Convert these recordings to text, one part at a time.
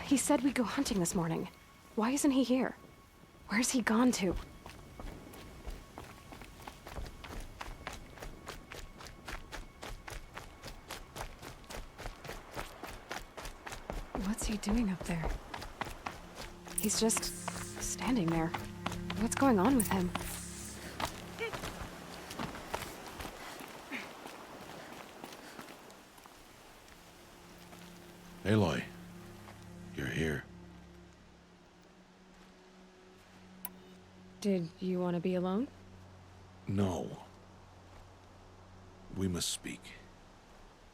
He said we'd go hunting this morning. Why isn't he here? Where's he gone to? What's he doing up there? He's just standing there. What's going on with him? Aloy, you're here. Did you want to be alone? No. We must speak.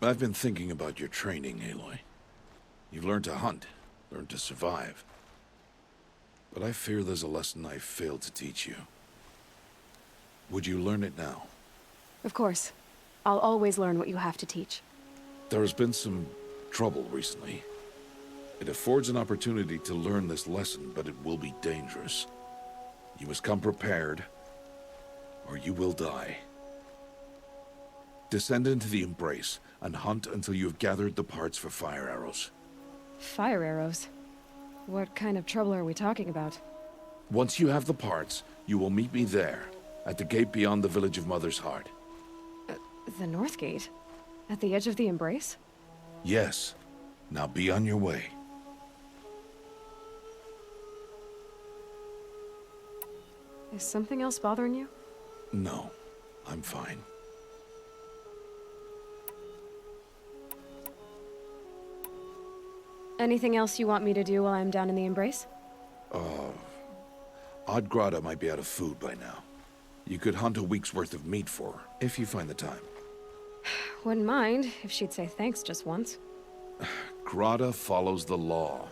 I've been thinking about your training, Aloy. You've learned to hunt, learned to survive. But I fear there's a lesson I failed to teach you. Would you learn it now? Of course. I'll always learn what you have to teach. There has been some trouble recently. It affords an opportunity to learn this lesson, but it will be dangerous. You must come prepared, or you will die. Descend into the Embrace, and hunt until you have gathered the parts for fire arrows. Fire arrows? What kind of trouble are we talking about? Once you have the parts, you will meet me there, at the gate beyond the village of Mother's Heart. The North Gate? At the edge of the Embrace? Yes. Now be on your way. Is something else bothering you? No, I'm fine. Anything else you want me to do while I'm down in the Embrace? Odd might be out of food by now. You could hunt a week's worth of meat for her, if you find the time. Wouldn't mind if she'd say thanks just once. Grata follows the law.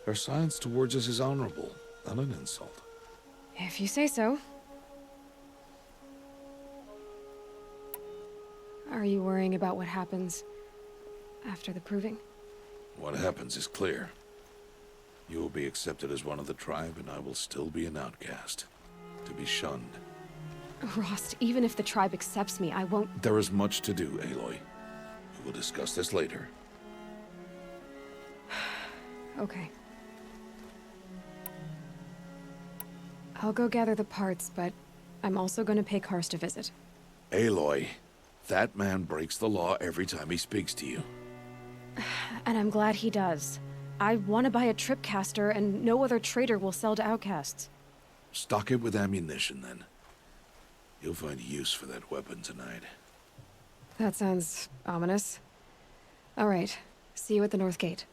Her silence towards us is honorable, not an insult. If you say so. Are you worrying about what happens after the proving? What happens is clear. You will be accepted as one of the tribe, and I will still be an outcast, to be shunned. Rost, even if the tribe accepts me, I won't... There is much to do, Aloy. We will discuss this later. Okay. I'll go gather the parts, but I'm also going to pay Karst a visit. Aloy, that man breaks the law every time he speaks to you. And I'm glad he does. I want to buy a tripcaster, and no other trader will sell to outcasts. Stock it with ammunition, then. You'll find use for that weapon tonight. That sounds ominous. All right. See you at the North Gate.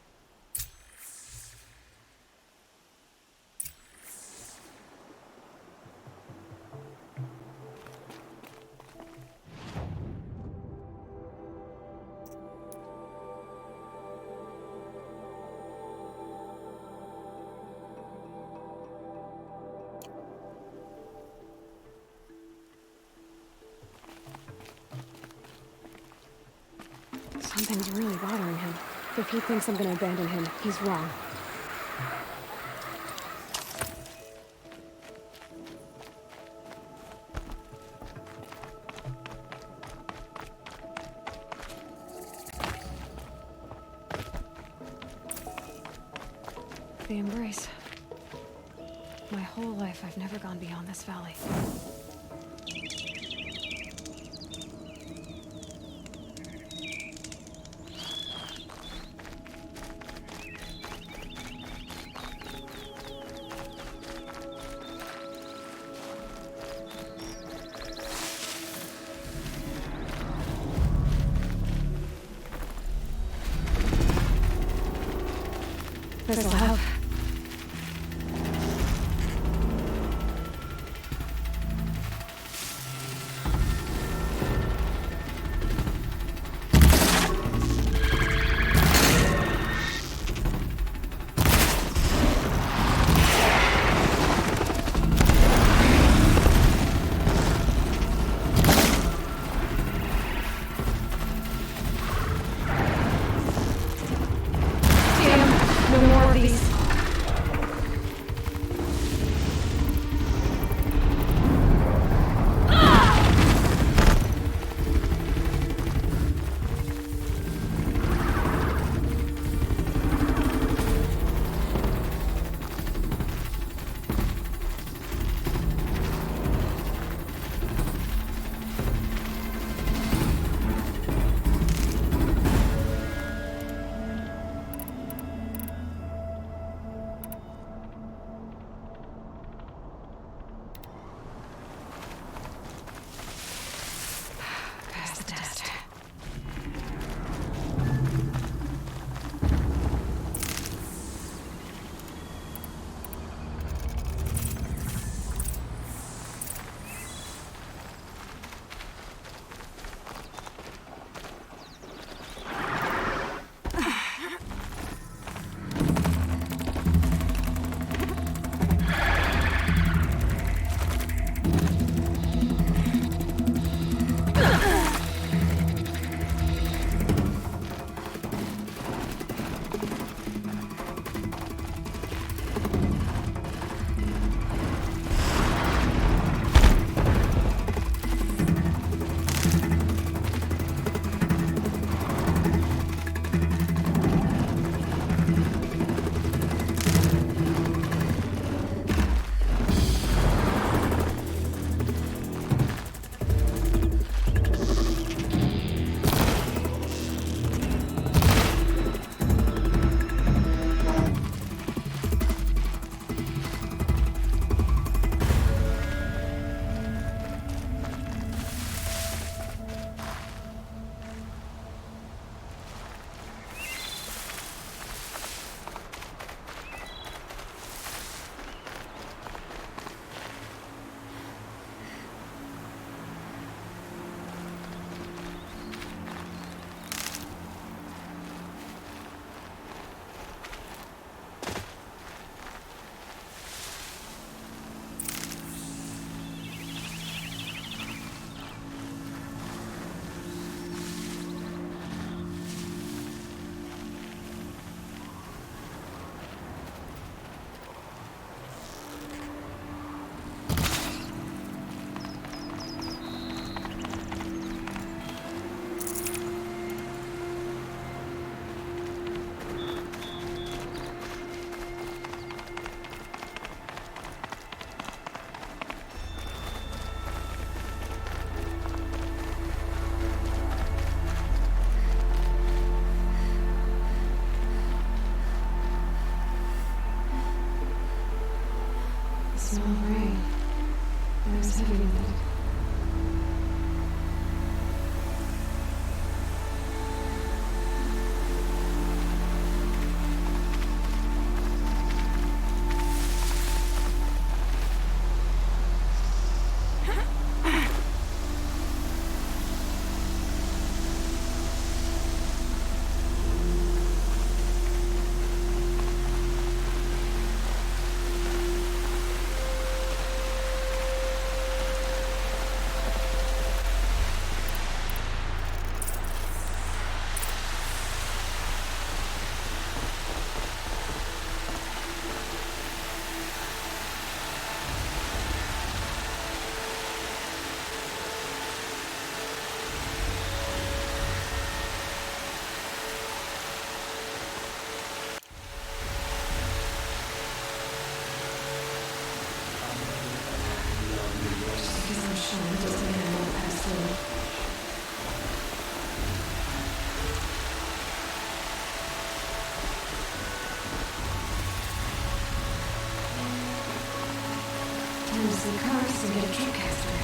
Something's really bothering him. If he thinks I'm gonna abandon him, he's wrong. The Embrace. My whole life, I've never gone beyond this valley. This'll help. No more of these. smell rain. There's heavy in it. Time to see cars and get a tripcaster.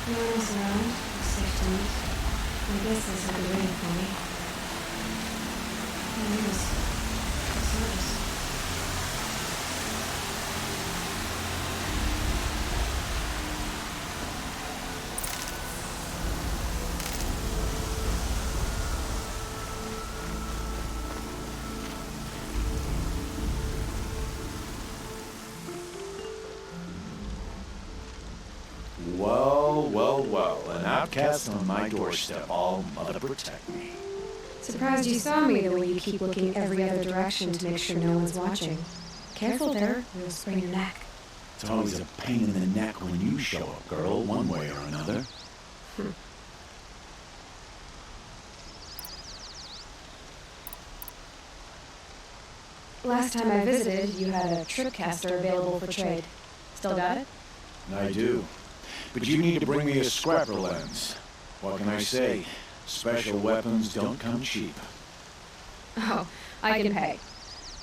No one else around. Safe to meet. I guess this will be waiting for me. Who knows? What's yours? Well, an outcast on my doorstep, all mother protect me. Surprised you saw me the way you keep looking every other direction to make sure no one's watching. Careful there, you'll sprain your neck. It's always a pain in the neck when you show up, girl, one way or another. Last time I visited, you had a tripcaster available for trade. Still got it? I do. But you need to bring me a scrapper lens. What can I say? Special weapons don't come cheap. Oh, I can pay.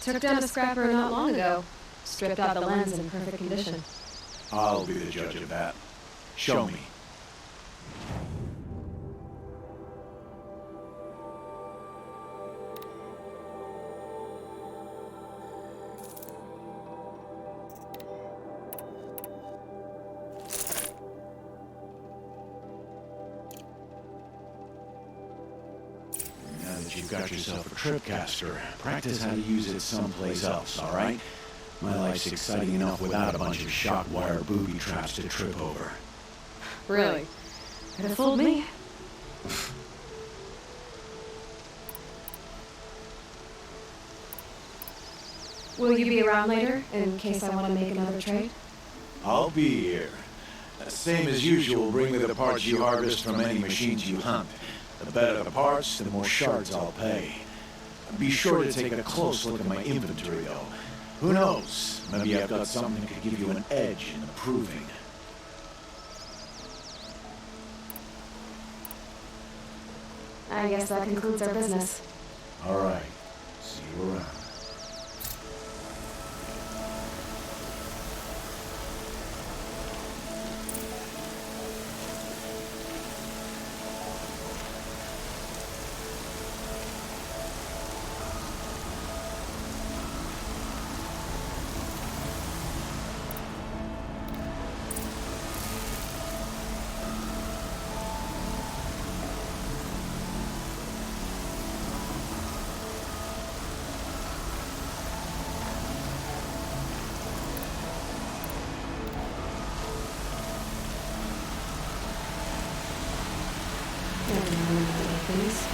Took down a scrapper not long ago. Stripped out the lens in perfect condition. I'll be the judge of that. Show me. You've got yourself a tripcaster. Practice how to use it someplace else, all right? My life's exciting enough without a bunch of shock wire booby traps to trip over. Really? Could have fooled me. Will you be around later, in case I want to make another trade? I'll be here. Same as usual, bring me the parts you harvest from any machines you hunt. The better the parts, the more shards I'll pay. Be sure to take a close look at my inventory, though. Who knows? Maybe I've got something that could give you an edge in improving. I guess that concludes our business. All right. See you around. Please.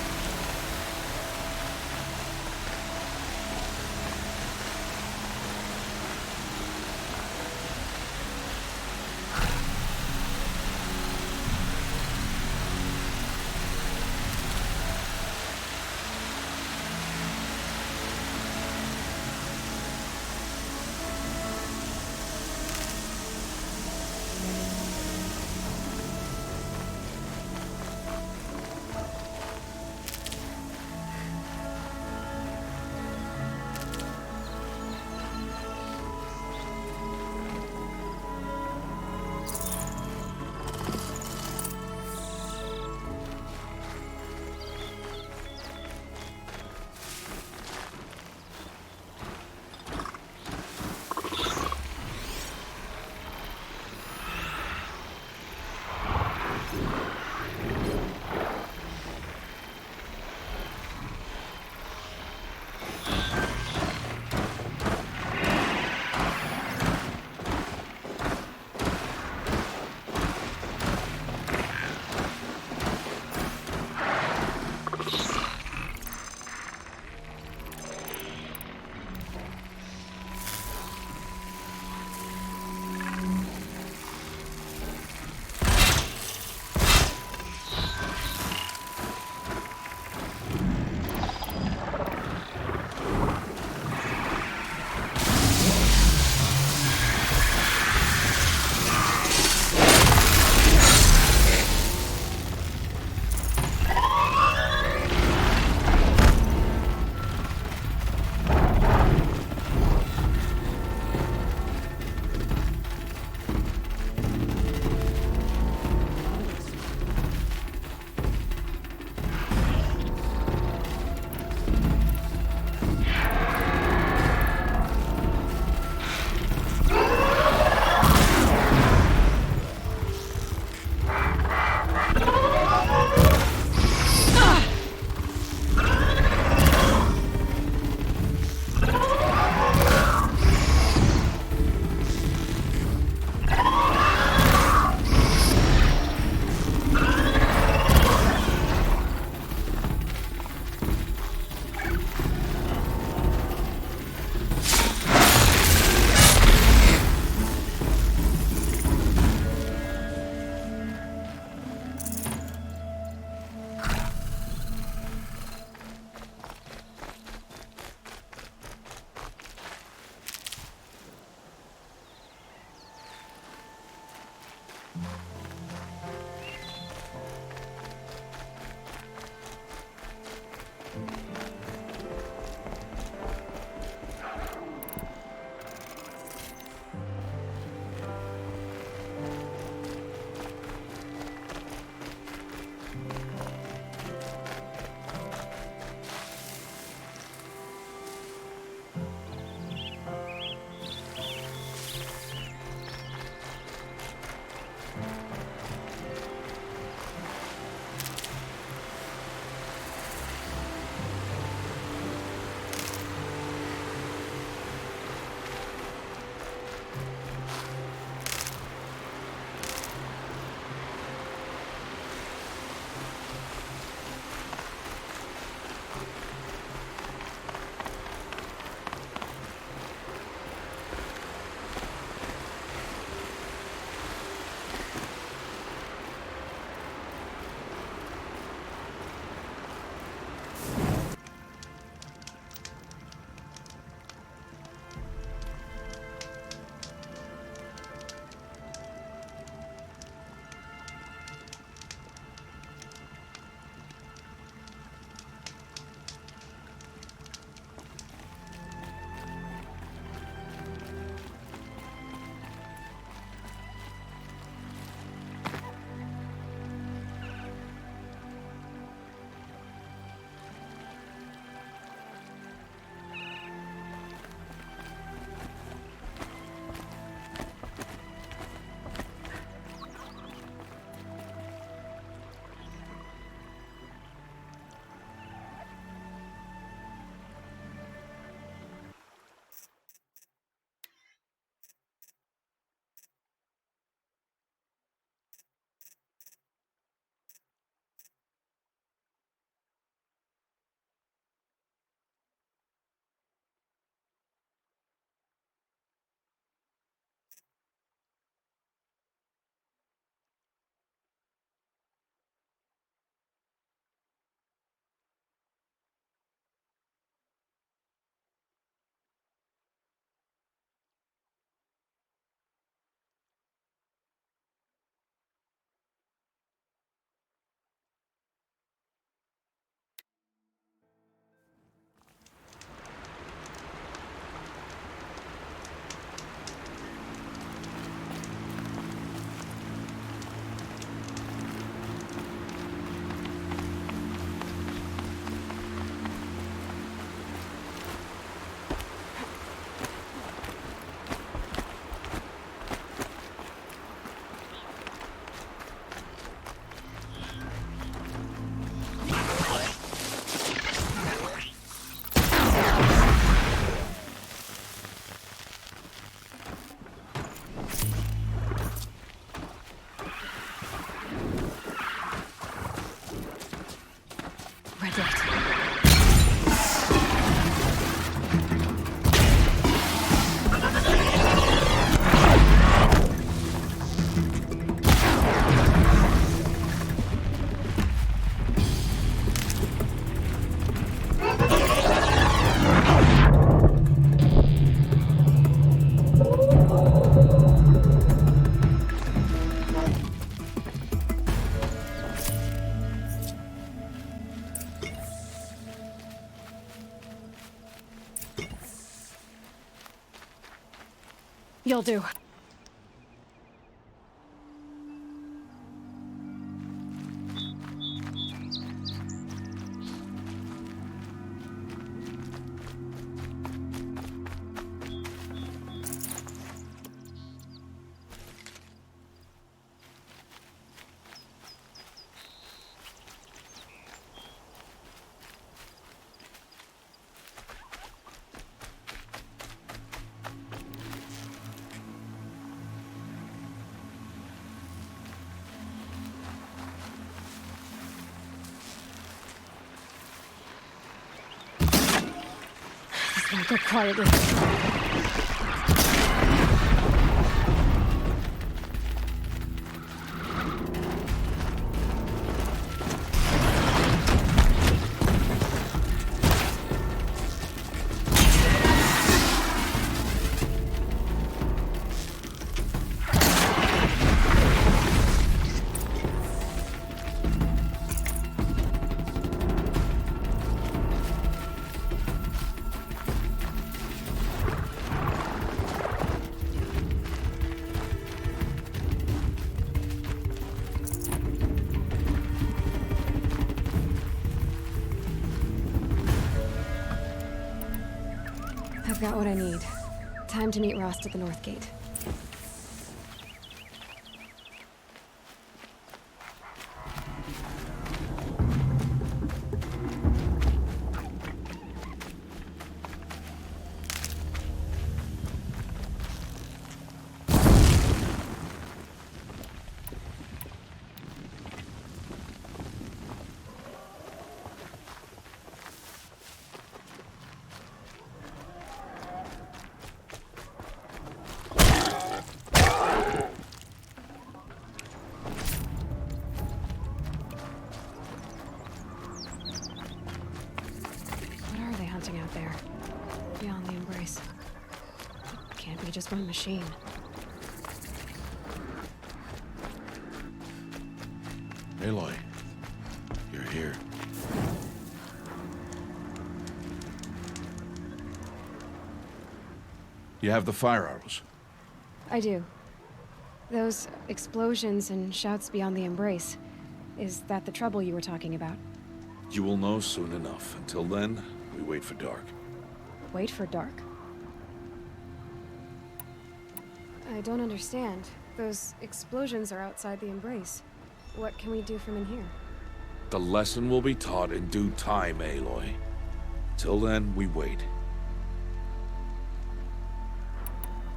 You'll do. Go quietly. I've got what I need. Time to meet Rost at the North Gate. Out there, beyond the embrace. It can't be just one machine. Aloy, you're here. You have the fire arrows. I do. Those explosions and shouts beyond the embrace. Is that the trouble you were talking about? You will know soon enough. Until then, we wait for dark. Wait for dark? I don't understand. Those explosions are outside the embrace. What can we do from in here? The lesson will be taught in due time, Aloy. Till then, we wait.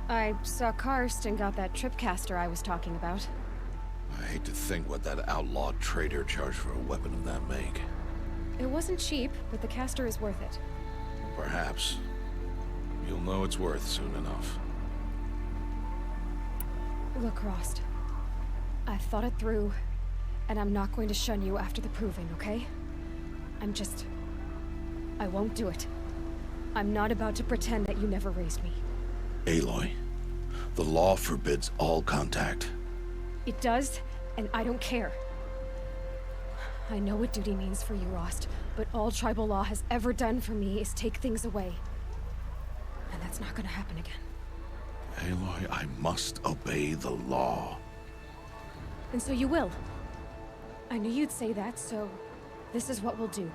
I saw Karst and got that tripcaster I was talking about. I hate to think what that outlaw trader charged for a weapon of that make. It wasn't cheap, but the caster is worth it. Perhaps. You'll know it's worth soon enough. Look, Rost. I've thought it through, and I'm not going to shun you after the proving, okay? I won't do it. I'm not about to pretend that you never raised me. Aloy, the law forbids all contact. It does, and I don't care. I know what duty means for you, Rost, but all tribal law has ever done for me is take things away. And that's not gonna happen again. Aloy, I must obey the law. And so you will. I knew you'd say that, so this is what we'll do.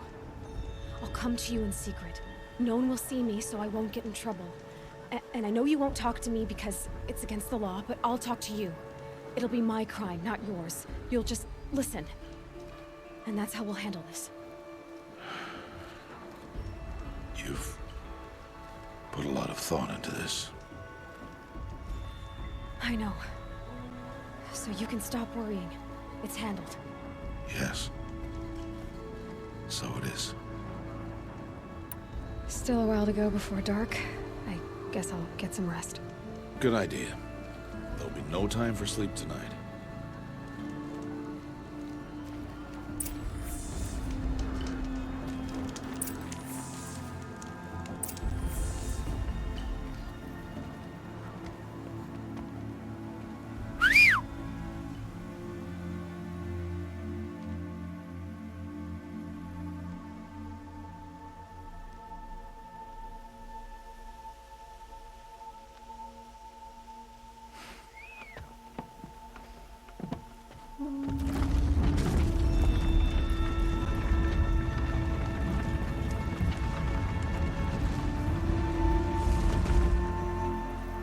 I'll come to you in secret. No one will see me, so I won't get in trouble. And I know you won't talk to me because it's against the law, but I'll talk to you. It'll be my crime, not yours. You'll just listen. And that's how we'll handle this. You've put a lot of thought into this. I know. So you can stop worrying. It's handled. Yes. So it is. Still a while to go before dark. I guess I'll get some rest. Good idea. There'll be no time for sleep tonight.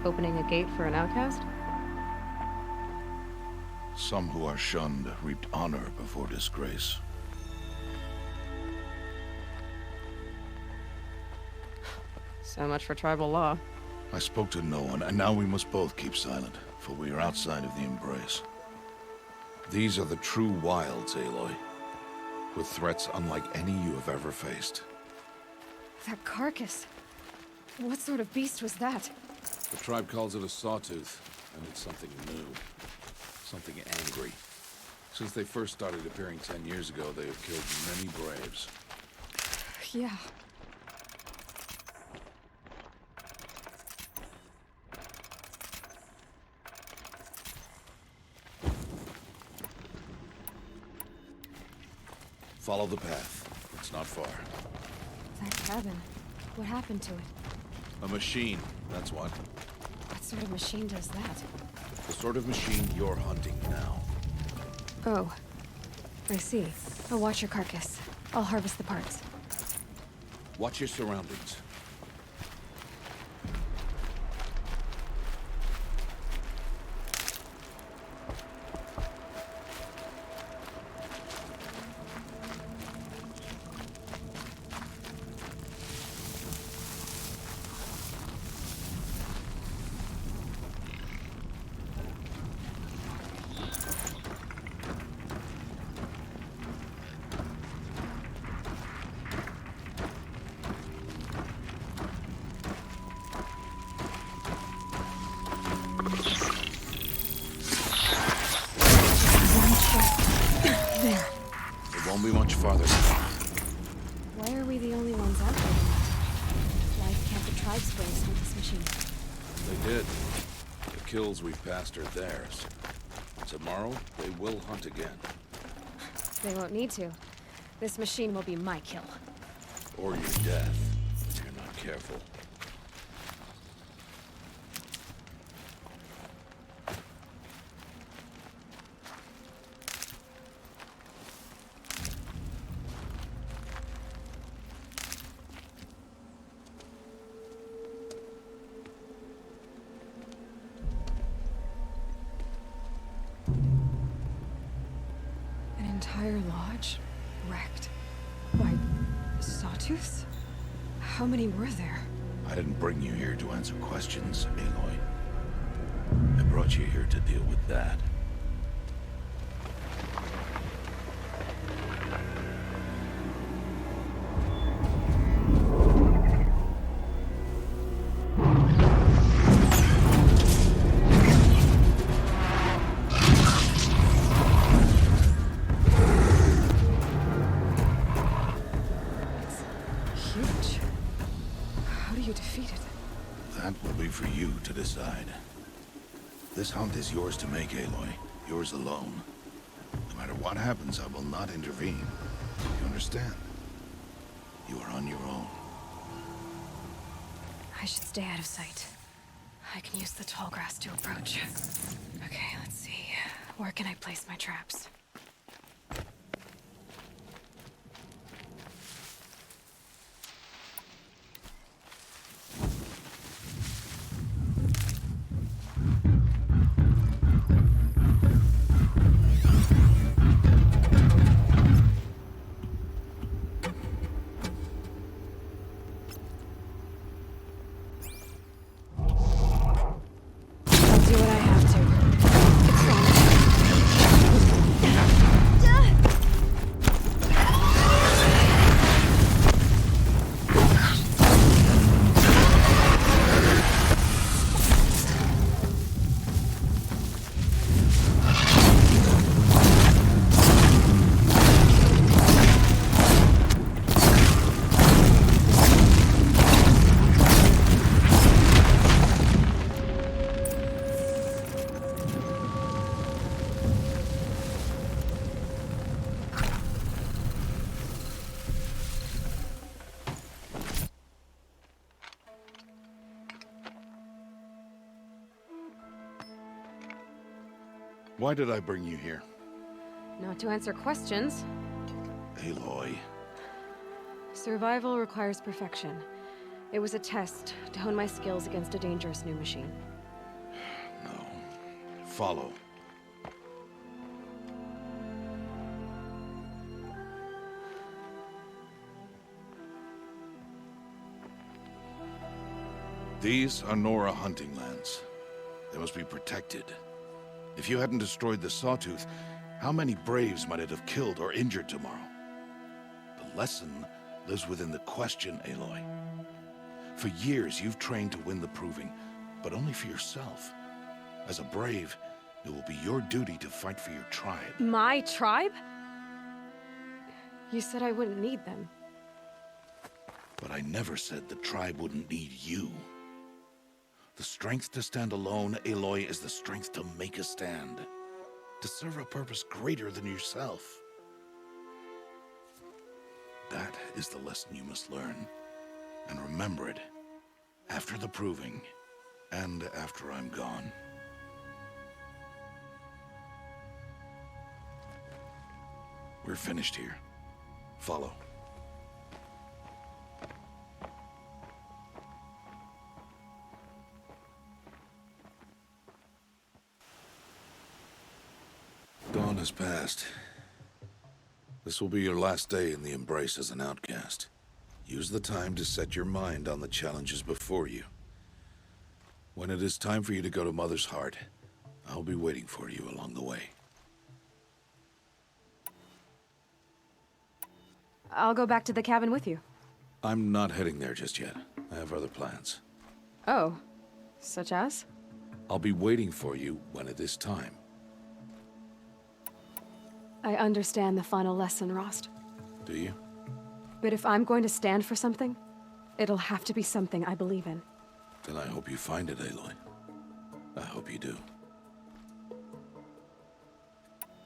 opening a gate for an outcast? Some who are shunned reaped honor before disgrace. So much for tribal law. I spoke to no one, and now we must both keep silent, for we are outside of the embrace. These are the true wilds, Aloy, with threats unlike any you have ever faced. That carcass. What sort of beast was that? The tribe calls it a sawtooth, and it's something new. Something angry. Since they first started appearing 10 years ago, they have killed many braves. Yeah. Follow the path. It's not far. That cabin. What happened to it? A machine, that's what. What sort of machine does that? The sort of machine you're hunting now. Oh. I see. I'll watch your carcass. I'll harvest the parts. Watch your surroundings. There. It won't be much farther. Why are we the only ones out there tonight? Why can't the tribes braves hunt this machine? They did. The kills we've passed are theirs. Tomorrow, they will hunt again. They won't need to. This machine will be my kill. Or your death, if you're not careful. An entire lodge? Wrecked. Why, sawtooths? How many were there? I didn't bring you here to answer questions, Aloy. I brought you here to deal with that. Huge. How do you defeat it? That will be for you to decide. This hunt is yours to make, Aloy. Yours alone. No matter what happens, I will not intervene. You understand? You are on your own. I should stay out of sight. I can use the tall grass to approach. Okay, let's see. Where can I place my traps? I'll do what I have to. Why did I bring you here? Not to answer questions. Aloy. Survival requires perfection. It was a test to hone my skills against a dangerous new machine. follow. These are Nora hunting lands. They must be protected. If you hadn't destroyed the Sawtooth, how many Braves might it have killed or injured tomorrow? The lesson lives within the question, Aloy. For years, you've trained to win the Proving, but only for yourself. As a Brave, it will be your duty to fight for your tribe. My tribe? You said I wouldn't need them. But I never said the tribe wouldn't need you. The strength to stand alone, Aloy, is the strength to make a stand. To serve a purpose greater than yourself. That is the lesson you must learn. And remember it. After the Proving. And after I'm gone. We're finished here. Follow. Dawn has passed. This will be your last day in the Embrace as an outcast. Use the time to set your mind on the challenges before you. When it is time for you to go to Mother's Heart, I'll be waiting for you along the way. I'll go back to the cabin with you. I'm not heading there just yet. I have other plans. Oh, such as? I'll be waiting for you when it is time. I understand the final lesson, Rost. Do you? But if I'm going to stand for something, it'll have to be something I believe in. Then I hope you find it, Aloy. I hope you do.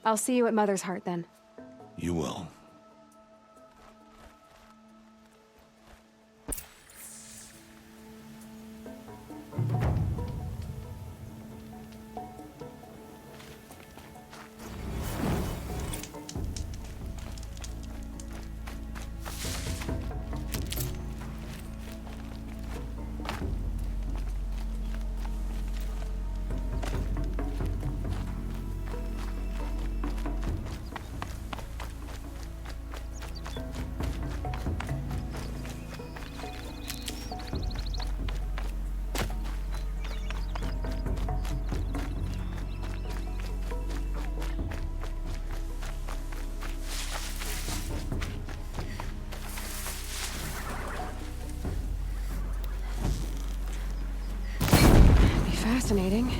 I'll see you at Mother's Heart, then. You will. Fascinating.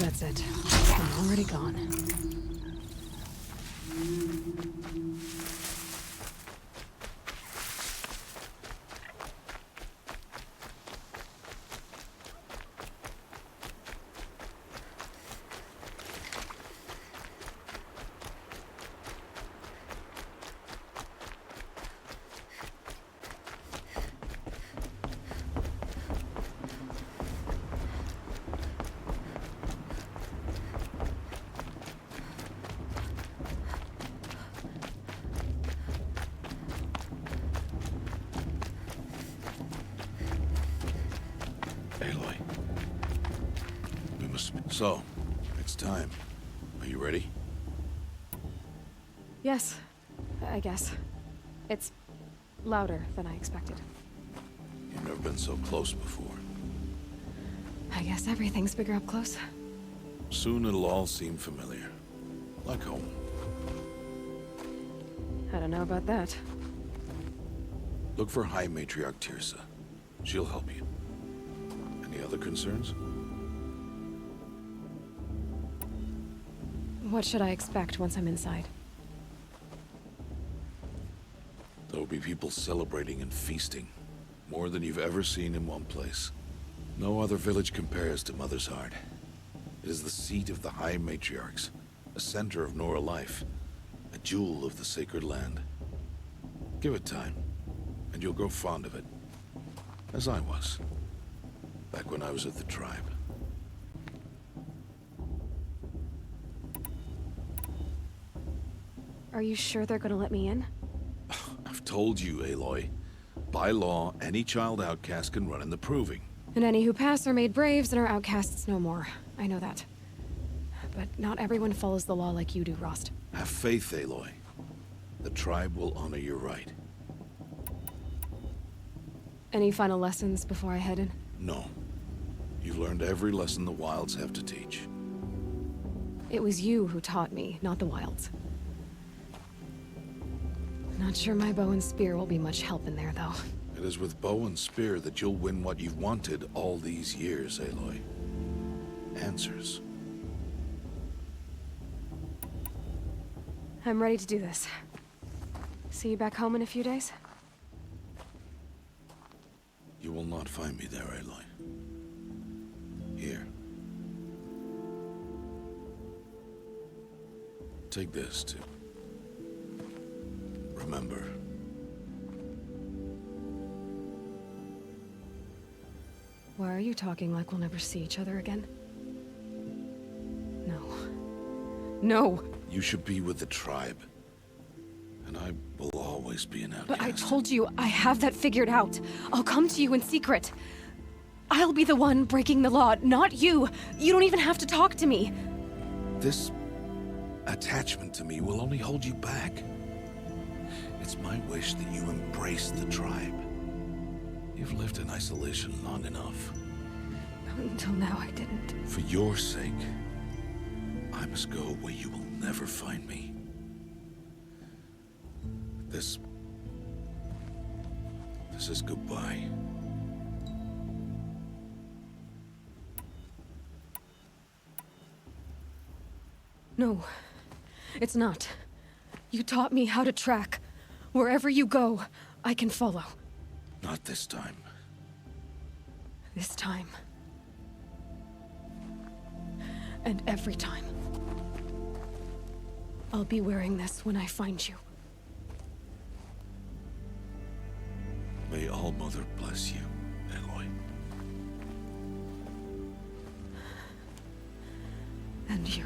That's it. I'm already gone. Aloy. We must... So, it's time. Are you ready? Yes, I guess. It's louder than I expected. You've never been so close before. I guess everything's bigger up close. Soon it'll all seem familiar. Like home. I don't know about that. Look for High Matriarch Tirsa. She'll help you. Any other concerns? What should I expect once I'm inside? There'll be people celebrating and feasting. More than you've ever seen in one place. No other village compares to Mother's Heart. It is the seat of the High Matriarchs, a center of Nora life, a jewel of the sacred land. Give it time, and you'll grow fond of it. As I was, back when I was at the tribe. Are you sure they're gonna let me in? I've told you, Aloy. By law, any child outcast can run in the proving. And any who pass are made braves and are outcasts no more. I know that. But not everyone follows the law like you do, Rost. Have faith, Aloy. The tribe will honor your right. Any final lessons before I head in? No. You've learned every lesson the Wilds have to teach. It was you who taught me, not the Wilds. Not sure my bow and spear will be much help in there, though. It is with bow and spear that you'll win what you've wanted all these years, Aloy. Answers. I'm ready to do this. See you back home in a few days? You will not find me there, Aloy. Here. Take this, too. Remember. Why are you talking like we'll never see each other again? No. No! You should be with the tribe. And I will always be an outcast. But I told you, I have that figured out. I'll come to you in secret. I'll be the one breaking the law, not you. You don't even have to talk to me. This attachment to me will only hold you back. It's my wish that you embrace the tribe. You've lived in isolation long enough. Until now, I didn't. For your sake, I must go where you will never find me. This is goodbye. No, it's not. You taught me how to track. Wherever you go, I can follow. Not this time. This time. And every time. I'll be wearing this when I find you. May All Mother bless you, Aloy. And you.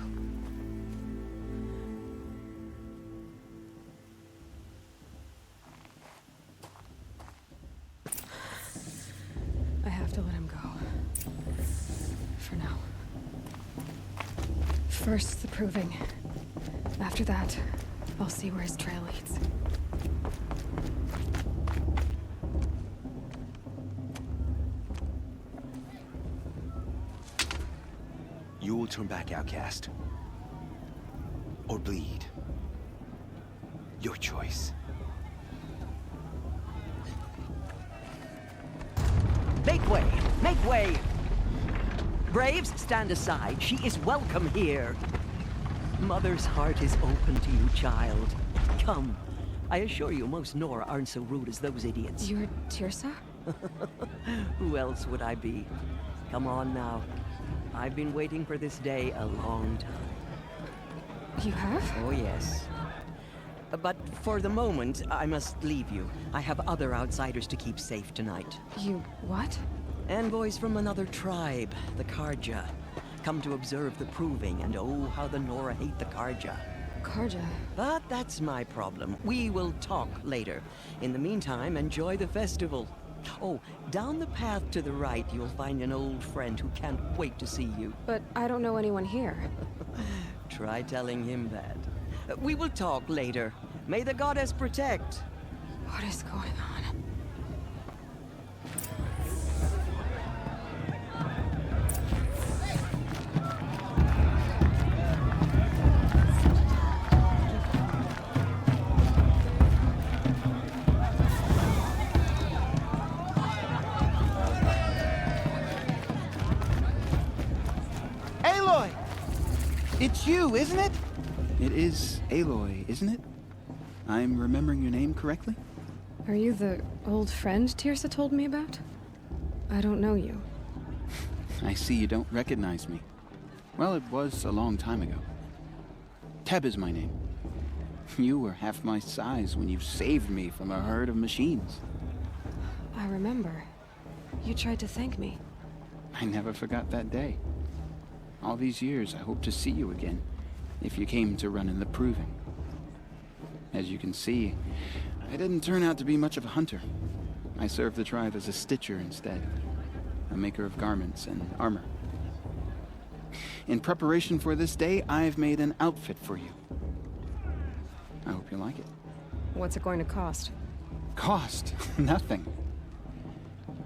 I have to let him go. For now. First, the proving. After that, I'll see where his trail leads. You will turn back, outcast. Or bleed. Your choice. Make way! Make way! Braves, stand aside. She is welcome here. Mother's heart is open to you, child. Come. I assure you, most Nora aren't so rude as those idiots. You're Tirsa? Who else would I be? Come on now. I've been waiting for this day a long time. You have? Oh, yes. But for the moment, I must leave you. I have other outsiders to keep safe tonight. You what? Envoys from another tribe, the Karja. Come to observe the proving, and oh, how the Nora hate the Karja. Karja. But that's my problem. We will talk later. In the meantime, enjoy the festival. Oh, down the path to the right, you'll find an old friend who can't wait to see you. But I don't know anyone here. Try telling him that. We will talk later. May the goddess protect. What is going on? Aloy! It's you, isn't it? It is Aloy, isn't it? I'm remembering your name correctly? Are you the old friend Tirsa told me about? I don't know you. I see you don't recognize me. Well, it was a long time ago. Teb is my name. You were half my size when you saved me from a herd of machines. I remember. You tried to thank me. I never forgot that day. All these years, I hope to see you again, if you came to run in the Proving. As you can see, I didn't turn out to be much of a hunter. I served the tribe as a stitcher instead, a maker of garments and armor. In preparation for this day, I've made an outfit for you. I hope you like it. What's it going to cost? Cost? Nothing.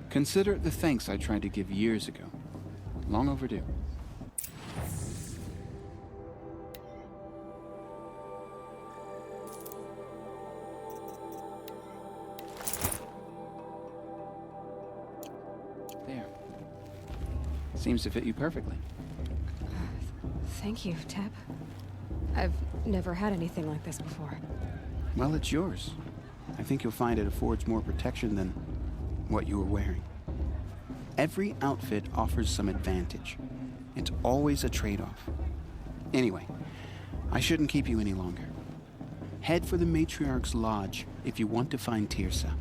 Consider it the thanks I tried to give years ago. Long overdue. There. Seems to fit you perfectly. Thank you, Teb. I've never had anything like this before. Well, it's yours. I think you'll find it affords more protection than what you were wearing. Every outfit offers some advantage. It's always a trade-off. Anyway, I shouldn't keep you any longer. Head for the Matriarch's Lodge if you want to find Tirsa.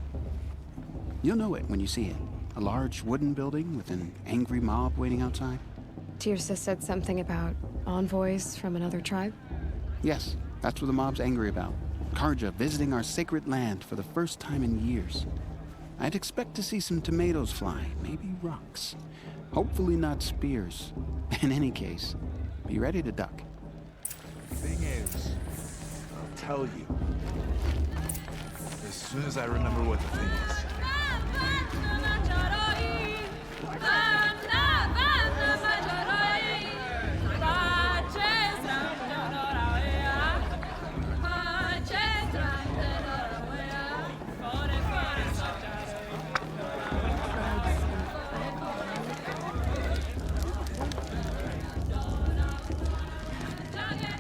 You'll know it when you see it. A large wooden building with an angry mob waiting outside. Tirsa said something about envoys from another tribe? Yes, that's what the mob's angry about. Karja visiting our sacred land for the first time in years. I'd expect to see some tomatoes fly, maybe rocks. Hopefully not spears. In any case, be ready to duck. Thing is, I'll tell you. As soon as I remember what the thing is.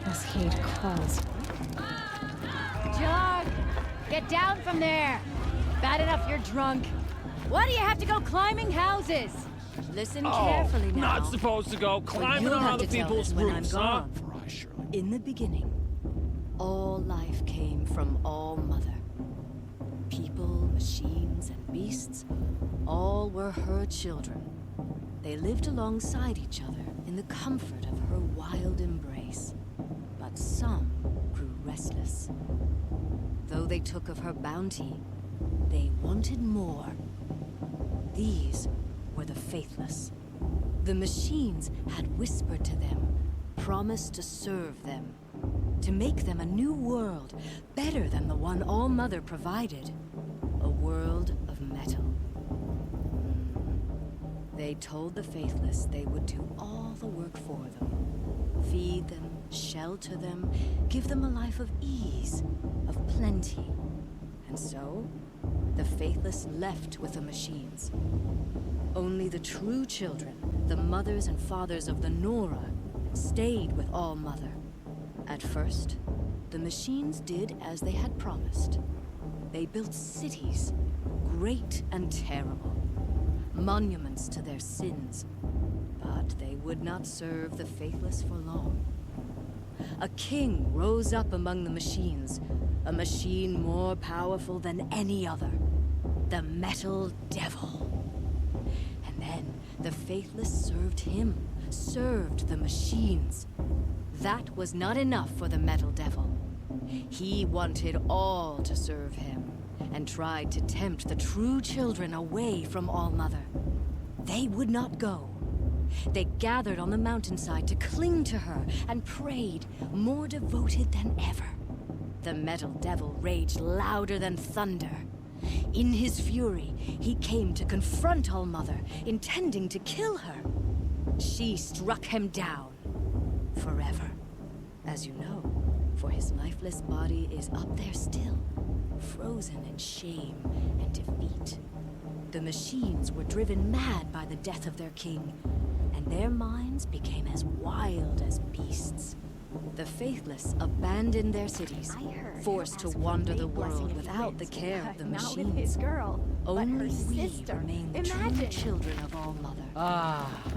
This heat calls. Jog! Get down from there! Bad enough you're drunk. Why do you have to go climbing houses? Listen carefully now. Not supposed to go climbing You'll on have other to tell people's this when I'm roofs, huh? gone. In the beginning, all life came from All Mother. People, machines, and beasts, all were her children. They lived alongside each other in the comfort of her wild embrace. But some grew restless. Though they took of her bounty, they wanted more. These were the faithless. The machines had whispered to them, promised to serve them, to make them a new world, better than the one All Mother provided. A world of metal. They told the faithless they would do all the work for them. Feed them, shelter them, give them a life of ease, of plenty. And so, the faithless left with the machines. Only the true children, the mothers and fathers of the Nora, stayed with All Mother. At first, the machines did as they had promised. They built cities, great and terrible, monuments to their sins. But they would not serve the faithless for long. A king rose up among the machines, a machine more powerful than any other, the Metal Devil. And then the faithless served him, served the machines. That was not enough for the Metal Devil. He wanted all to serve him, and tried to tempt the true children away from All-Mother. They would not go. They gathered on the mountainside to cling to her and prayed, more devoted than ever. The metal devil raged louder than thunder. In his fury, he came to confront All-Mother, intending to kill her. She struck him down. Forever. As you know, for his lifeless body is up there still, frozen in shame and defeat. The machines were driven mad by the death of their king, and their minds became as wild as beasts. The faithless abandoned their cities, forced to wander the world without the care of the machines. Only we remain the true children of All-Mother.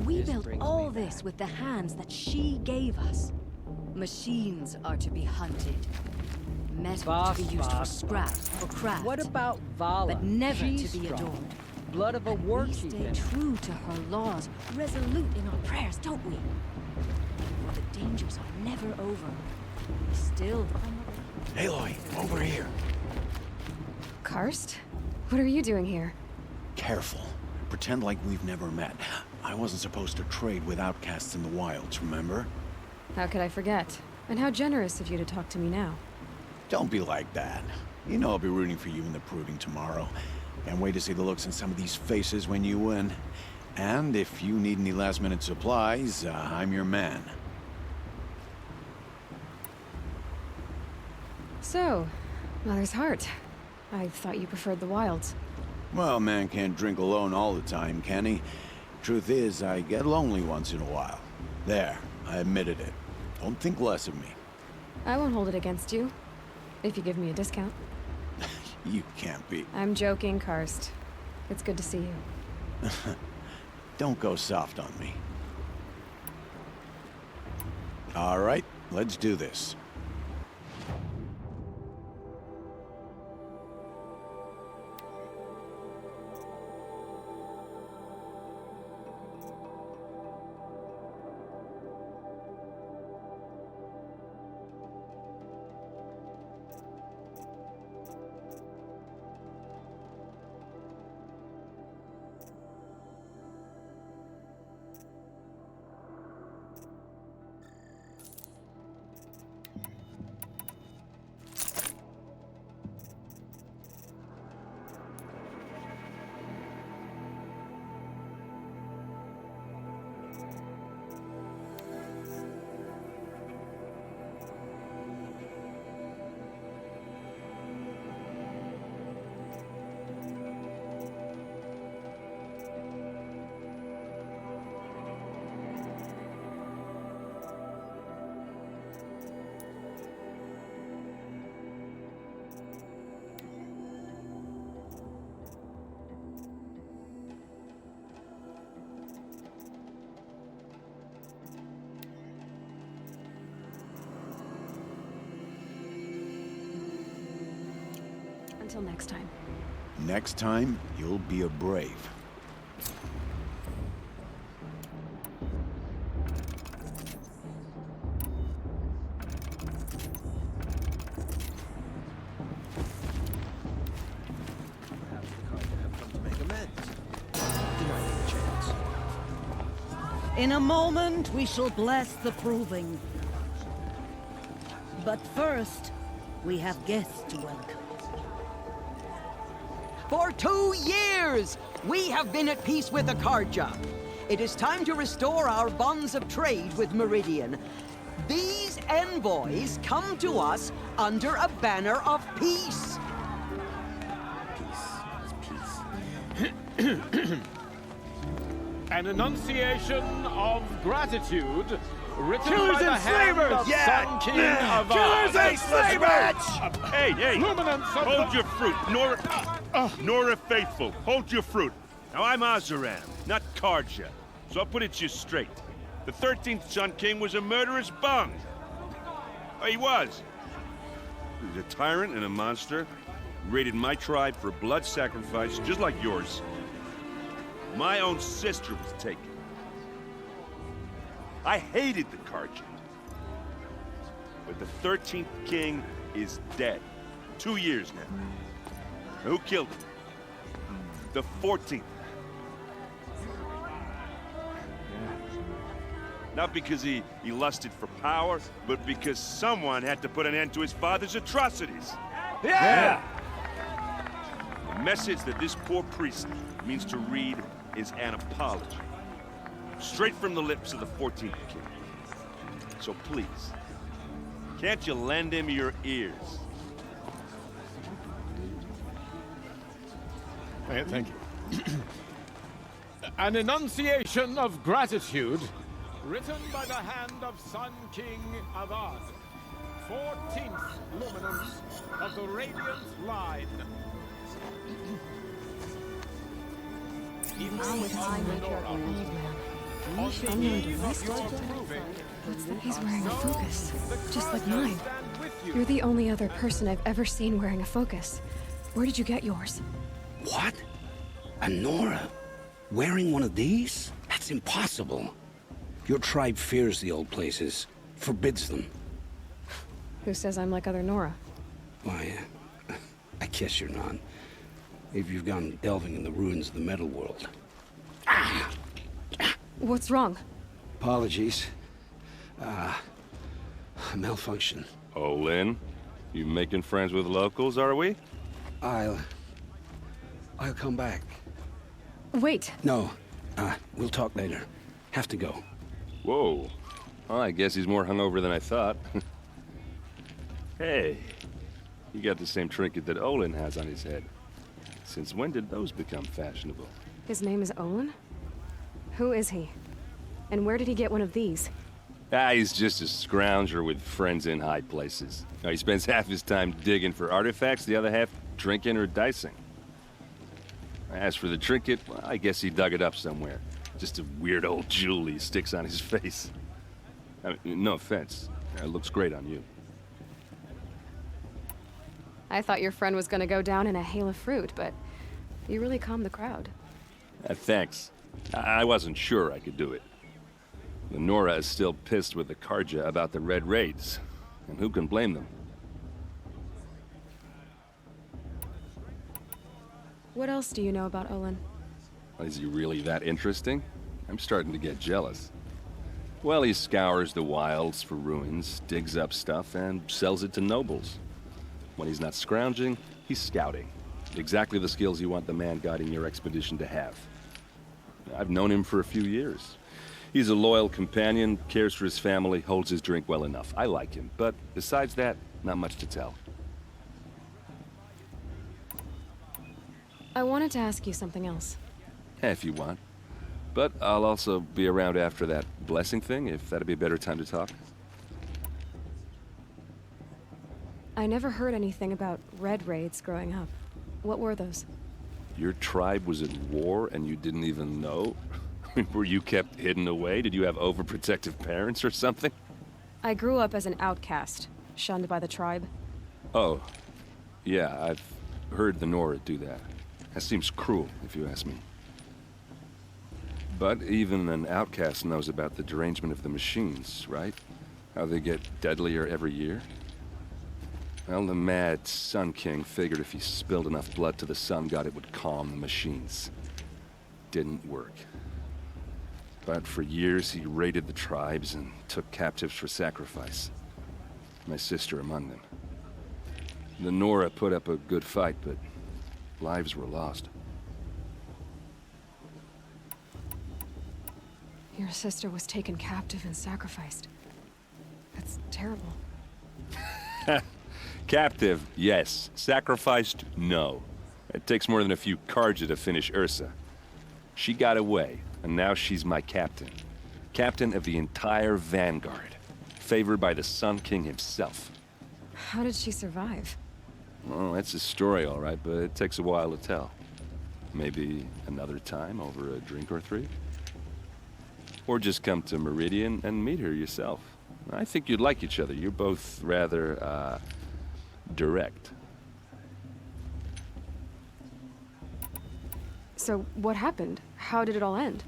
We built all this with the hands that she gave us. Machines are to be hunted. Metal to be used for scrap or craft. What about Vala? But never She's to be strong. adored. Blood of a war We stay chieftain. true to her laws, resolute in our prayers, don't we? For the dangers are never over. Still, Aloy, over here. Karst? What are you doing here? Careful. Pretend like we've never met. I wasn't supposed to trade with outcasts in the wilds, remember? How could I forget? And how generous of you to talk to me now. Don't be like that. You know I'll be rooting for you in the proving tomorrow. Can't wait to see the looks in some of these faces when you win. And if you need any last-minute supplies, I'm your man. So, Mother's Heart. I thought you preferred the wilds. Well, man can't drink alone all the time, can he? Truth is, I get lonely once in a while. There, I admitted it. Don't think less of me. I won't hold it against you. If you give me a discount. You can't be. I'm joking, Karst. It's good to see you. Don't go soft on me. All right, let's do this. Until next time. Next time, you'll be a brave. In a moment, we shall bless the proving. But first, we have guests to welcome. For 2 years, we have been at peace with Akarja. It is time to restore our bonds of trade with Meridian. These envoys come to us under a banner of peace. An enunciation of gratitude written Killers by the and hand slavers! of Yeah! Sun King Yeah! of Killers and slavers! Hey, hey! Luminance of Hold the... your fruit, Nora Faithful. Hold your fruit. Now, I'm Azaram, not Karja, so I'll put it to you straight. The 13th Sun King was a murderous bung. Oh, he was. He was a tyrant and a monster. Raided my tribe for blood sacrifice, just like yours. My own sister was taken. I hated the Karja. But the 13th King is dead. 2 years now. Who killed him? The 14th. Not because he lusted for power, but because someone had to put an end to his father's atrocities. Yeah! The message that this poor priest means to read is an apology. Straight from the lips of the 14th king. So please, can't you lend him your ears? Thank you. An enunciation of gratitude, written by the hand of Sun King Avad, 14th luminance of the Radiant Line. With high nature of an old man. Unknown device. He's wearing a focus, just like mine. You're the only other person I've ever seen wearing a focus. Where did you get yours? What? A Nora? Wearing one of these? That's impossible. Your tribe fears the old places, forbids them. Who says I'm like other Nora? Why, I guess you're not. If you've gone delving in the ruins of the metal world. What's wrong? Apologies. A malfunction. Oh, Lynn? You making friends with locals, are we? I'll come back. Wait. No. We'll talk later. Have to go. Whoa. Well, I guess he's more hungover than I thought. Hey, you got the same trinket that Olin has on his head. Since when did those become fashionable? His name is Olin? Who is he? And where did he get one of these? He's just a scrounger with friends in high places. He spends half his time digging for artifacts, the other half drinking or dicing. As for the trinket, well, I guess he dug it up somewhere. Just a weird old jewel he sticks on his face. I mean, no offense. It looks great on you. I thought your friend was gonna go down in a hail of fruit, but you really calmed the crowd. Thanks. I wasn't sure I could do it. Lenora is still pissed with the Karja about the Red Raids, and who can blame them? What else do you know about Olin? Is he really that interesting? I'm starting to get jealous. Well, he scours the wilds for ruins, digs up stuff, and sells it to nobles. When he's not scrounging, he's scouting. Exactly the skills you want the man guiding your expedition to have. I've known him for a few years. He's a loyal companion, cares for his family, holds his drink well enough. I like him, but besides that, not much to tell. I wanted to ask you something else. If you want. But I'll also be around after that blessing thing, if that'd be a better time to talk. I never heard anything about Red Raids growing up. What were those? Your tribe was at war and you didn't even know? Were you kept hidden away? Did you have overprotective parents or something? I grew up as an outcast, shunned by the tribe. Oh, yeah, I've heard the Nora do that. That seems cruel, if you ask me. But even an outcast knows about the derangement of the machines, right? How they get deadlier every year? Well, the mad Sun King figured if he spilled enough blood to the Sun God, it would calm the machines. Didn't work. But for years, he raided the tribes and took captives for sacrifice. My sister among them. The Nora put up a good fight, but lives were lost. Your sister was taken captive and sacrificed. That's terrible. Captive, yes. Sacrificed, no. It takes more than a few Karja to finish Ursa. She got away, and now she's my captain. Captain of the entire Vanguard. Favored by the Sun King himself. How did she survive? Well, that's a story, all right, but it takes a while to tell. Maybe another time over a drink or three? Or just come to Meridian and meet her yourself. I think you'd like each other. You're both rather, direct. So, what happened? How did it all end?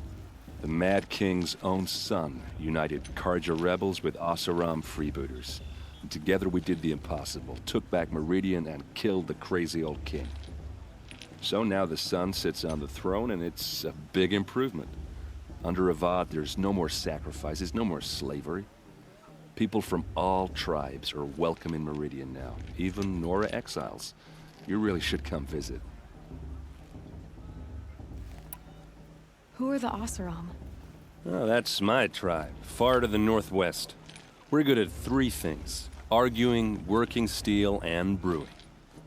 The Mad King's own son united Karja rebels with Oseram freebooters. And together we did the impossible, took back Meridian and killed the crazy old king. So now the sun sits on the throne, and it's a big improvement. Under Avad, there's no more sacrifices, no more slavery. People from all tribes are welcome in Meridian now, even Nora exiles. You really should come visit. Who are the Oseram? Oh, that's my tribe, far to the northwest. We're good at 3 things: arguing, working steel, and brewing.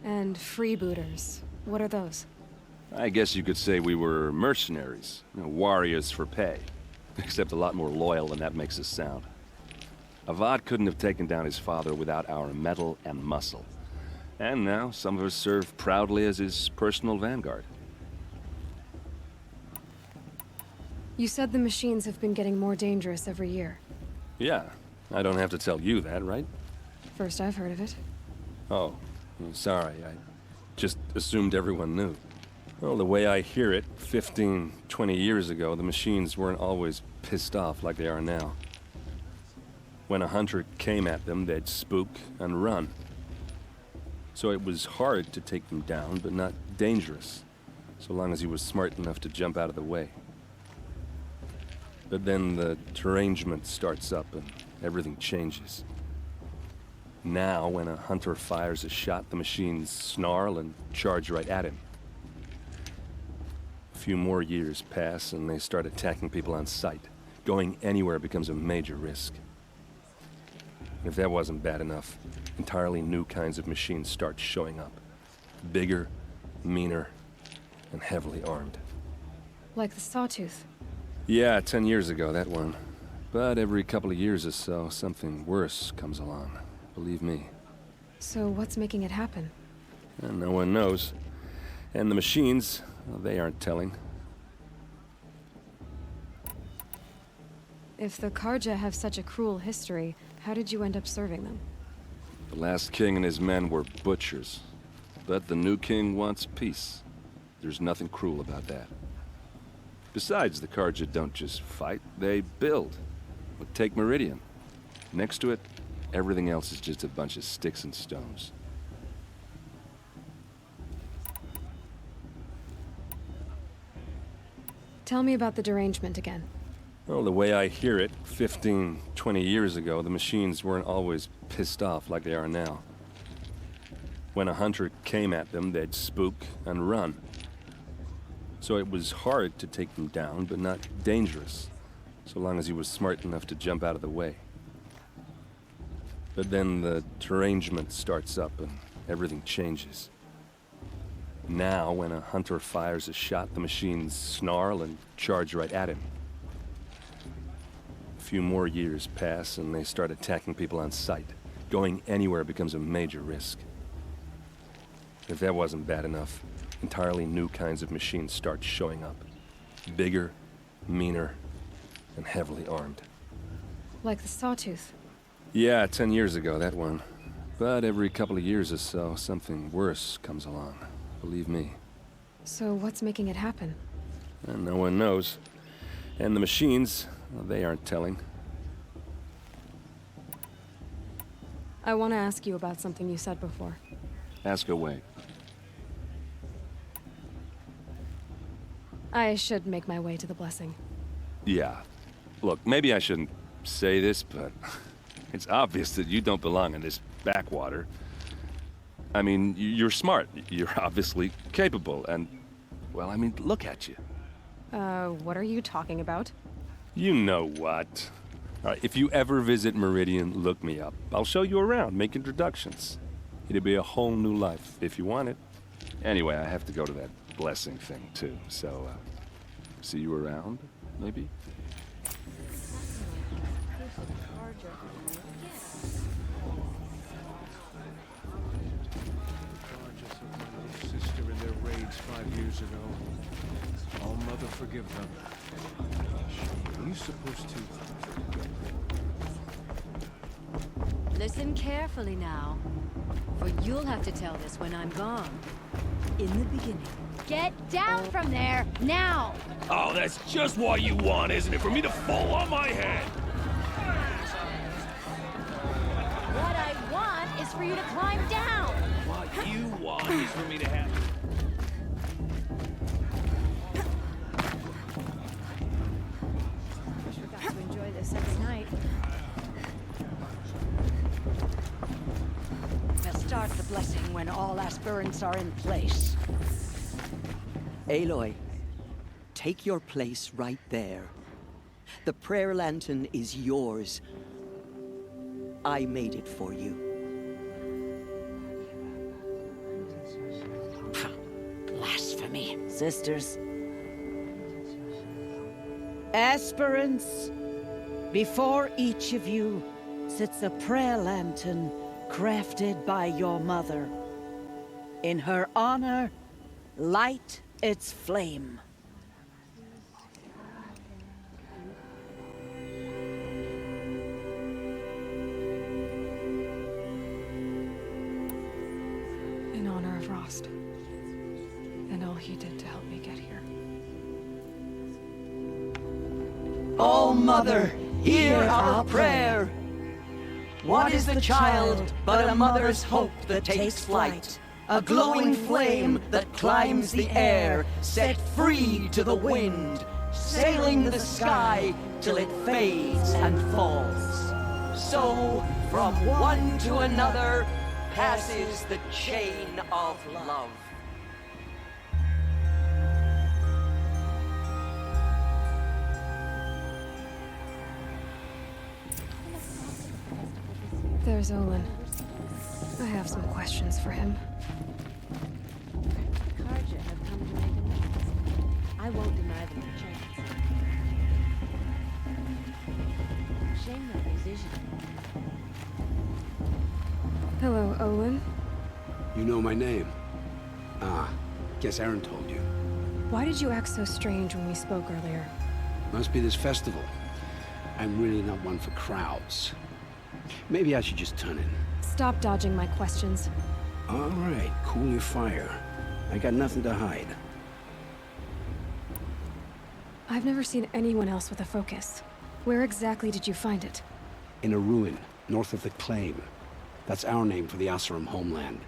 And freebooters. What are those? I guess you could say we were mercenaries, warriors for pay. Except a lot more loyal than that makes us sound. Avad couldn't have taken down his father without our metal and muscle. And now some of us serve proudly as his personal vanguard. You said the machines have been getting more dangerous every year. Yeah, I don't have to tell you that, right? First I've heard of it. Oh, sorry, I just assumed everyone knew. Well, the way I hear it, 15, 20 years ago, the machines weren't always pissed off like they are now. When a hunter came at them, they'd spook and run. So it was hard to take them down, but not dangerous, so long as he was smart enough to jump out of the way. But then the derangement starts up and everything changes. Now, when a hunter fires a shot, the machines snarl and charge right at him. A few more years pass and they start attacking people on sight. Going anywhere becomes a major risk. If that wasn't bad enough, entirely new kinds of machines start showing up. Bigger, meaner, and heavily armed. Like the Sawtooth. Yeah, 10 years ago, that one. But every couple of years or so, something worse comes along. Believe me. So what's making it happen? And no one knows. And the machines, well, they aren't telling. If the Karja have such a cruel history, how did you end up serving them? The last king and his men were butchers. But the new king wants peace. There's nothing cruel about that. Besides, the Karja don't just fight, they build. But take Meridian. Next to it, everything else is just a bunch of sticks and stones. Tell me about the derangement again. Well, the way I hear it, 15, 20 years ago, the machines weren't always pissed off like they are now. When a hunter came at them, they'd spook and run. So it was hard to take them down, but not dangerous, so long as he was smart enough to jump out of the way. But then the derangement starts up and everything changes. Now, when a hunter fires a shot, the machines snarl and charge right at him. A few more years pass and they start attacking people on sight. Going anywhere becomes a major risk. If that wasn't bad enough, entirely new kinds of machines start showing up. Bigger, meaner, and heavily armed. Like the Sawtooth. Yeah, 10 years ago, that one. But every couple of years or so, something worse comes along. Believe me. So what's making it happen? And no one knows. And the machines, well, they aren't telling. I want to ask you about something you said before. Ask away. I should make my way to the blessing. Yeah. Look, maybe I shouldn't say this, but it's obvious that you don't belong in this backwater. I mean, you're smart. You're obviously capable, and, well, I mean, look at you. What are you talking about? You know what. All right, if you ever visit Meridian, look me up. I'll show you around, make introductions. It'll be a whole new life, if you want it. Anyway, I have to go to that blessing thing, too, so, see you around, maybe? Sister in their raids 5 years ago. All Mother forgive them. Are you supposed to... Listen carefully now, for you'll have to tell this when I'm gone. In the beginning. Get down from there, now! Oh, that's just what you want, isn't it? For me to fall on my head! What I want is for you to climb down! What you want is for me to have... when all aspirants are in place. Aloy, take your place right there. The prayer lantern is yours. I made it for you. Blasphemy, sisters. Aspirants, before each of you sits a prayer lantern crafted by your mother. In her honor, light its flame. In honor of Rost. And all he did to help me get here. Oh, Mother, hear our prayer! What is the child but a mother's hope that takes flight? A glowing flame that climbs the air, set free to the wind, sailing the sky till it fades and falls. So, from one to another, passes the chain of love. There's Olin. I have some questions for him. Karja have come to make amends. I won't deny them a chance. Shame no decision. Hello, Olin. You know my name? Ah, guess Aaron told you. Why did you act so strange when we spoke earlier? Must be this festival. I'm really not one for crowds. Maybe I should just turn in. Stop dodging my questions. All right, cool your fire. I got nothing to hide. I've never seen anyone else with a focus. Where exactly did you find it? In a ruin, north of the Claim. That's our name for the Asuram homeland.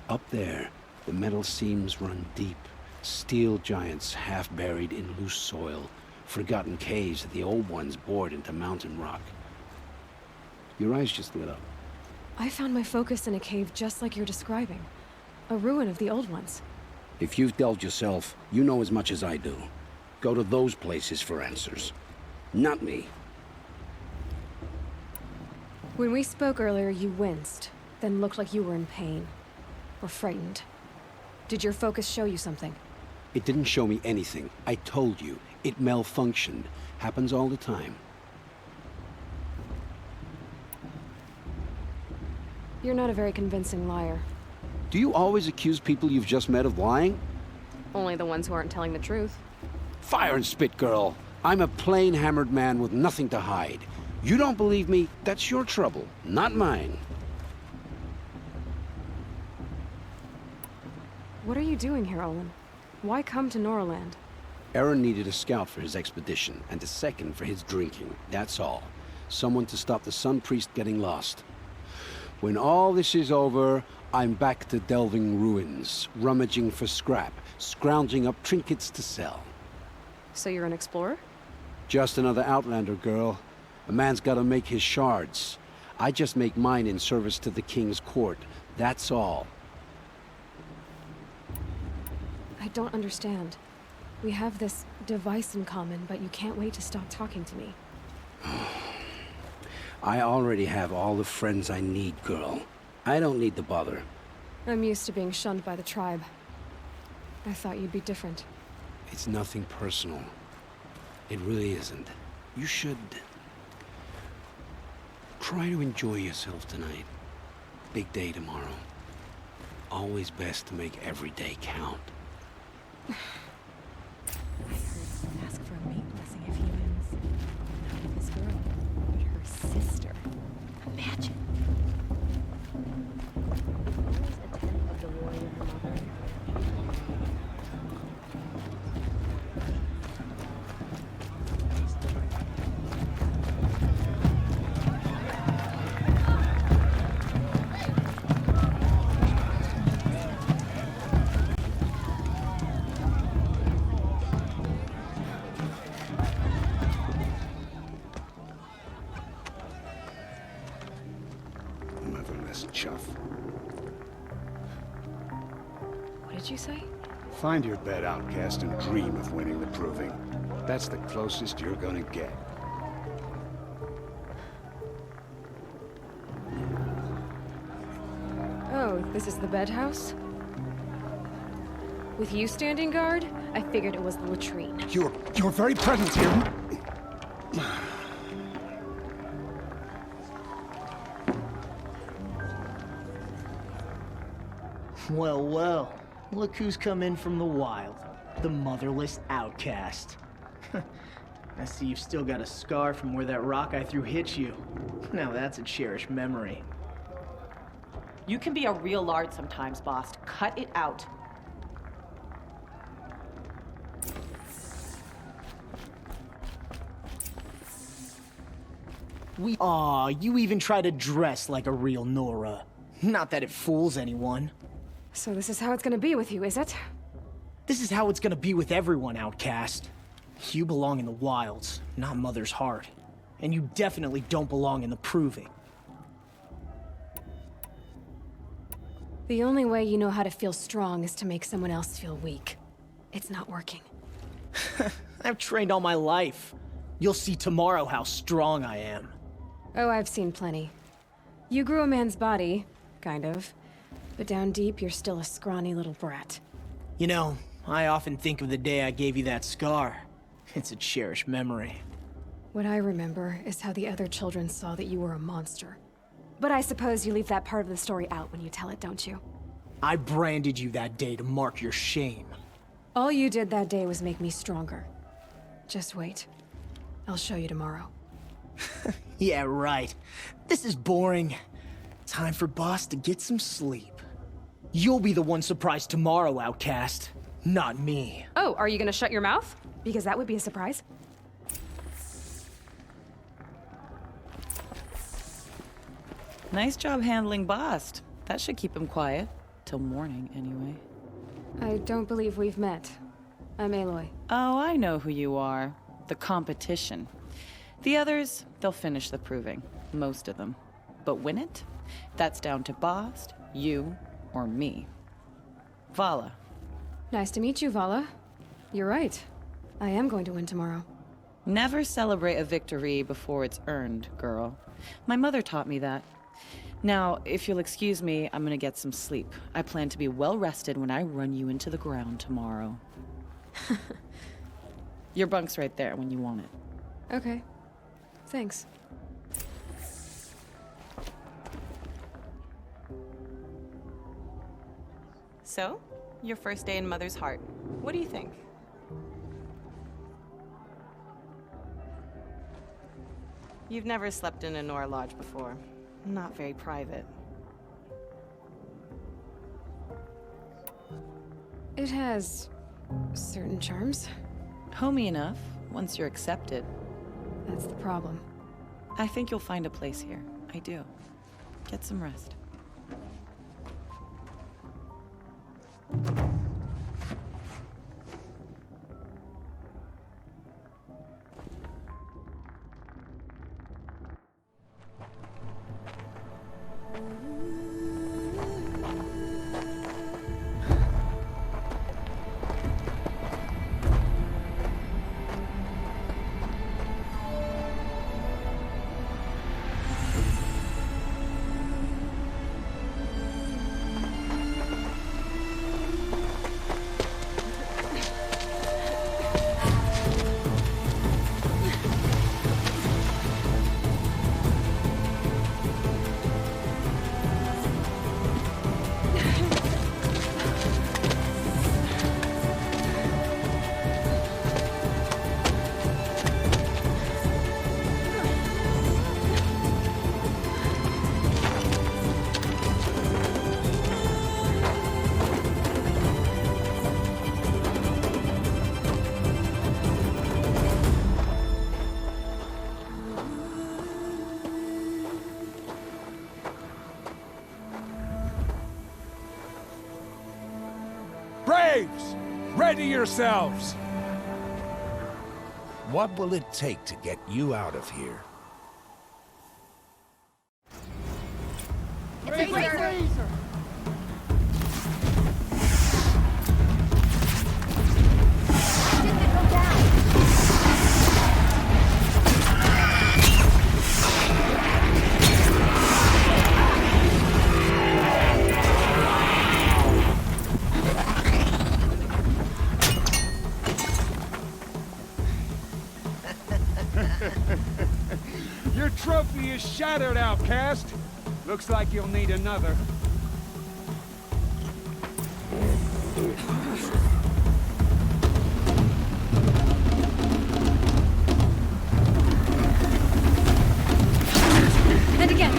Up there, the metal seams run deep. Steel giants half buried in loose soil. Forgotten caves that the old ones bored into mountain rock. Your eyes just lit up. I found my focus in a cave just like you're describing. A ruin of the old ones. If you've delved yourself, you know as much as I do. Go to those places for answers. Not me. When we spoke earlier, you winced, then looked like you were in pain. Or frightened. Did your focus show you something? It didn't show me anything. I told you. It malfunctioned. Happens all the time. You're not a very convincing liar. Do you always accuse people you've just met of lying? Only the ones who aren't telling the truth. Fire and spit, girl. I'm a plain hammered man with nothing to hide. You don't believe me, that's your trouble, not mine. What are you doing here, Olin? Why come to Norland? Aaron needed a scout for his expedition, and a second for his drinking, that's all. Someone to stop the Sun Priest getting lost. When all this is over, I'm back to delving ruins, rummaging for scrap, scrounging up trinkets to sell. So you're an explorer? Just another Outlander, girl. A man's gotta make his shards. I just make mine in service to the King's court, that's all. I don't understand. We have this device in common, but you can't wait to stop talking to me. I already have all the friends I need, girl. I don't need the bother. I'm used to being shunned by the tribe. I thought you'd be different. It's nothing personal. It really isn't. You should... try to enjoy yourself tonight. Big day tomorrow. Always best to make every day count. Ask for a mate blessing if he wins. Not with this girl, but her sister. Imagine. Always a tenth of the warrior her mother. Motherless chuff. did you say? Find your bed, outcast, and dream of winning the proving. That's the closest you're gonna get. Oh, this is the bed house? With you standing guard, I figured it was the latrine. Your very presence here... Well, well. Look who's come in from the wild. The motherless outcast. I see you've still got a scar from where that rock I threw hit you. Now that's a cherished memory. You can be a real lard sometimes, boss. Cut it out. Aw, you even try to dress like a real Nora. Not that it fools anyone. So this is how it's gonna be with you, is it? This is how it's gonna be with everyone, outcast. You belong in the wilds, not Mother's heart. And you definitely don't belong in the proving. The only way you know how to feel strong is to make someone else feel weak. It's not working. I've trained all my life. You'll see tomorrow how strong I am. Oh, I've seen plenty. You grew a man's body, kind of. But down deep, you're still a scrawny little brat. You know, I often think of the day I gave you that scar. It's a cherished memory. What I remember is how the other children saw that you were a monster. But I suppose you leave that part of the story out when you tell it, don't you? I branded you that day to mark your shame. All you did that day was make me stronger. Just wait. I'll show you tomorrow. Yeah, right. This is boring. Time for Boss to get some sleep. You'll be the one surprised tomorrow, outcast. Not me. Oh, are you gonna shut your mouth? Because that would be a surprise. Nice job handling Bast. That should keep him quiet. Till morning, anyway. I don't believe we've met. I'm Aloy. Oh, I know who you are. The competition. The others, they'll finish the proving. Most of them. But win it? That's down to Bast, you, or me. Vala. Nice to meet you, Vala. You're right. I am going to win tomorrow. Never celebrate a victory before it's earned, girl. My mother taught me that. Now, if you'll excuse me, I'm gonna get some sleep. I plan to be well rested when I run you into the ground tomorrow. Your bunk's right there when you want it. Okay. Thanks. So, your first day in Mother's heart. What do you think? You've never slept in a Nora lodge before. Not very private. It has certain charms. Homey enough, once you're accepted. That's the problem. I think you'll find a place here. I do. Get some rest. Braves! Ready yourselves! What will it take to get you out of here? Razor! Your trophy is shattered, outcast. Looks like you'll need another. And again.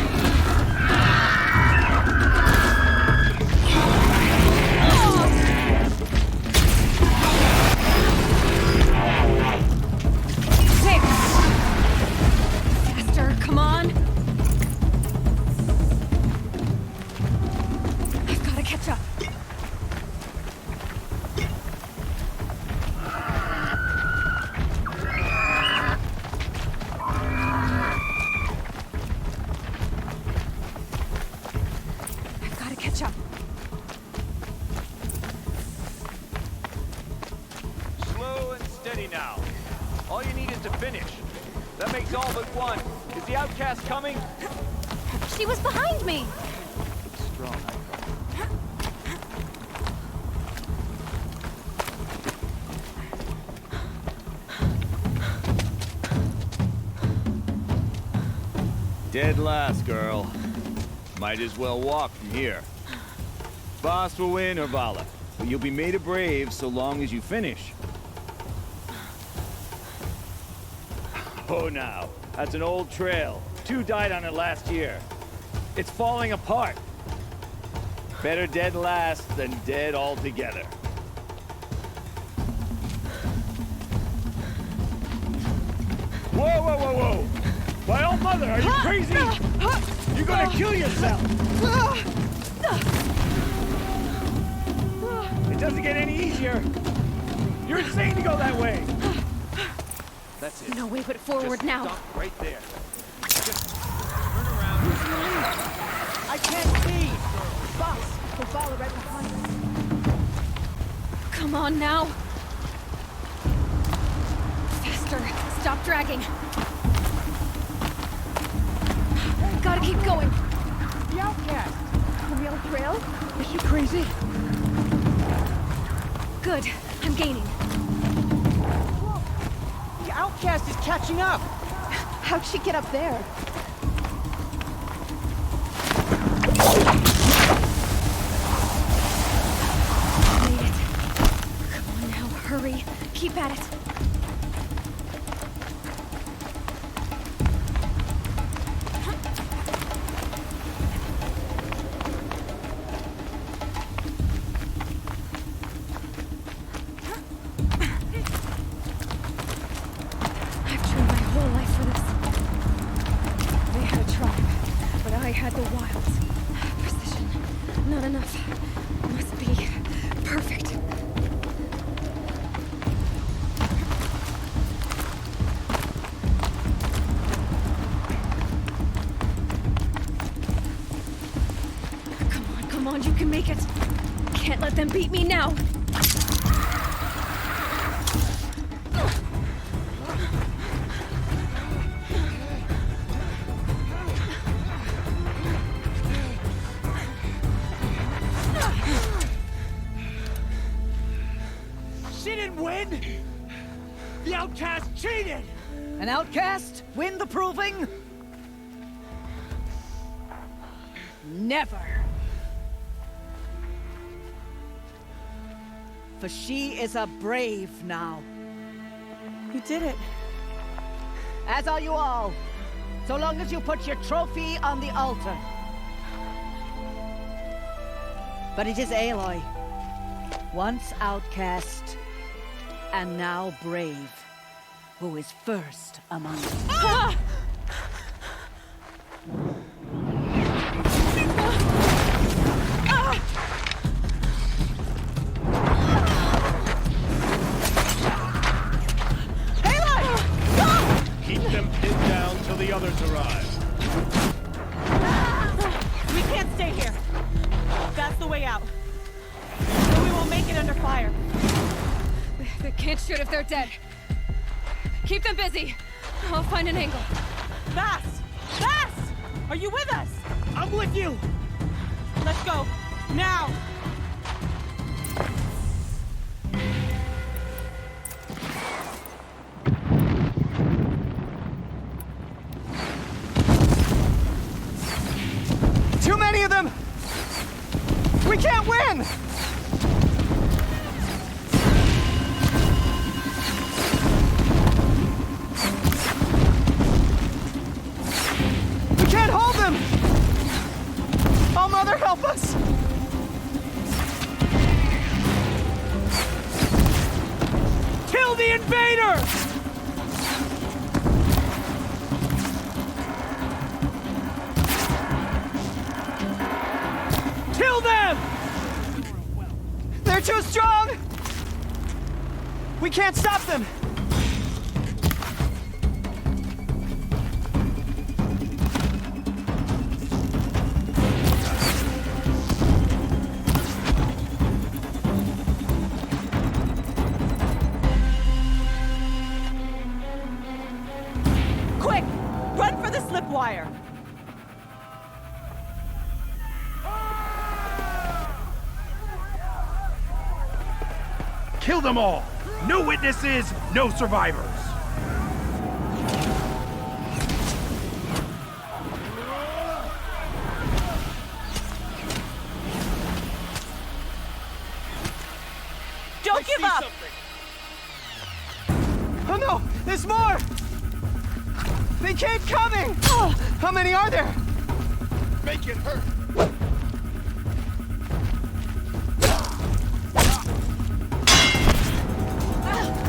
There. Faster, come on. I've got to catch up. I've got to catch up. Slow and steady now. All you need is to finish. That makes all but one. Is the outcast coming? She was behind me. Strong. Dead last, girl. Might as well walk from here. Boss will win or Vala, but you'll be made a brave so long as you finish. Oh, now. That's an old trail. 2 died on it last year. It's falling apart. Better dead last than dead altogether. Whoa, whoa, whoa, whoa! My old mother, are you crazy? You're gonna kill yourself! It doesn't get any easier. You're insane to go that way. That's it. No way but forward now. Stop right there. Just turn around. I can't see. Boss, we'll follow right behind us. Come on now. Faster. Stop dragging. Gotta keep going. The outcast! From the old trail? Is she crazy? Good. I'm gaining. Whoa. The outcast is catching up! How'd she get up there? Made it. Come on now, hurry. Keep at it. I had the wilds. Precision. Not enough. Must be perfect. Come on, you can make it. Can't let them beat me now. The outcast cheated! An outcast? Win the proving? Never. For she is a brave now. You did it. As are you all. So long as you put your trophy on the altar. But it is Aloy. Once outcast, and now brave, who is first among us. Ah! Keep them pinned down till the others arrive. We can't stay here. That's the way out. Or we won't make it under fire. They can't shoot if they're dead. Keep them busy. I'll find an angle. Bass! Bass! Are you with us? I'm with you! Let's go. Now! We can't win! We can't hold them! Oh, Mother, help us! Kill the invader! Kill them! They're too strong! We can't stop them! Quick! Run for the slip wire! Kill them all! No witnesses, no survivors! Don't give up! Oh no! There's more! They keep coming! How many are there? Make it hurt!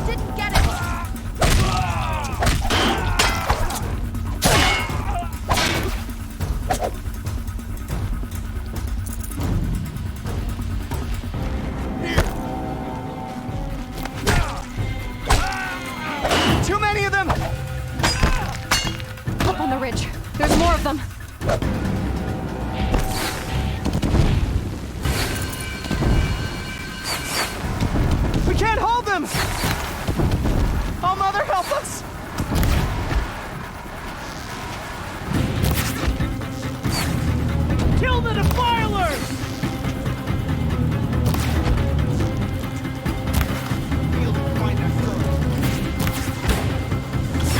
Didn't get it! Too many of them! Up on the ridge. There's more of them. We can't hold them! Oh, Mother, help us! Kill the defilers!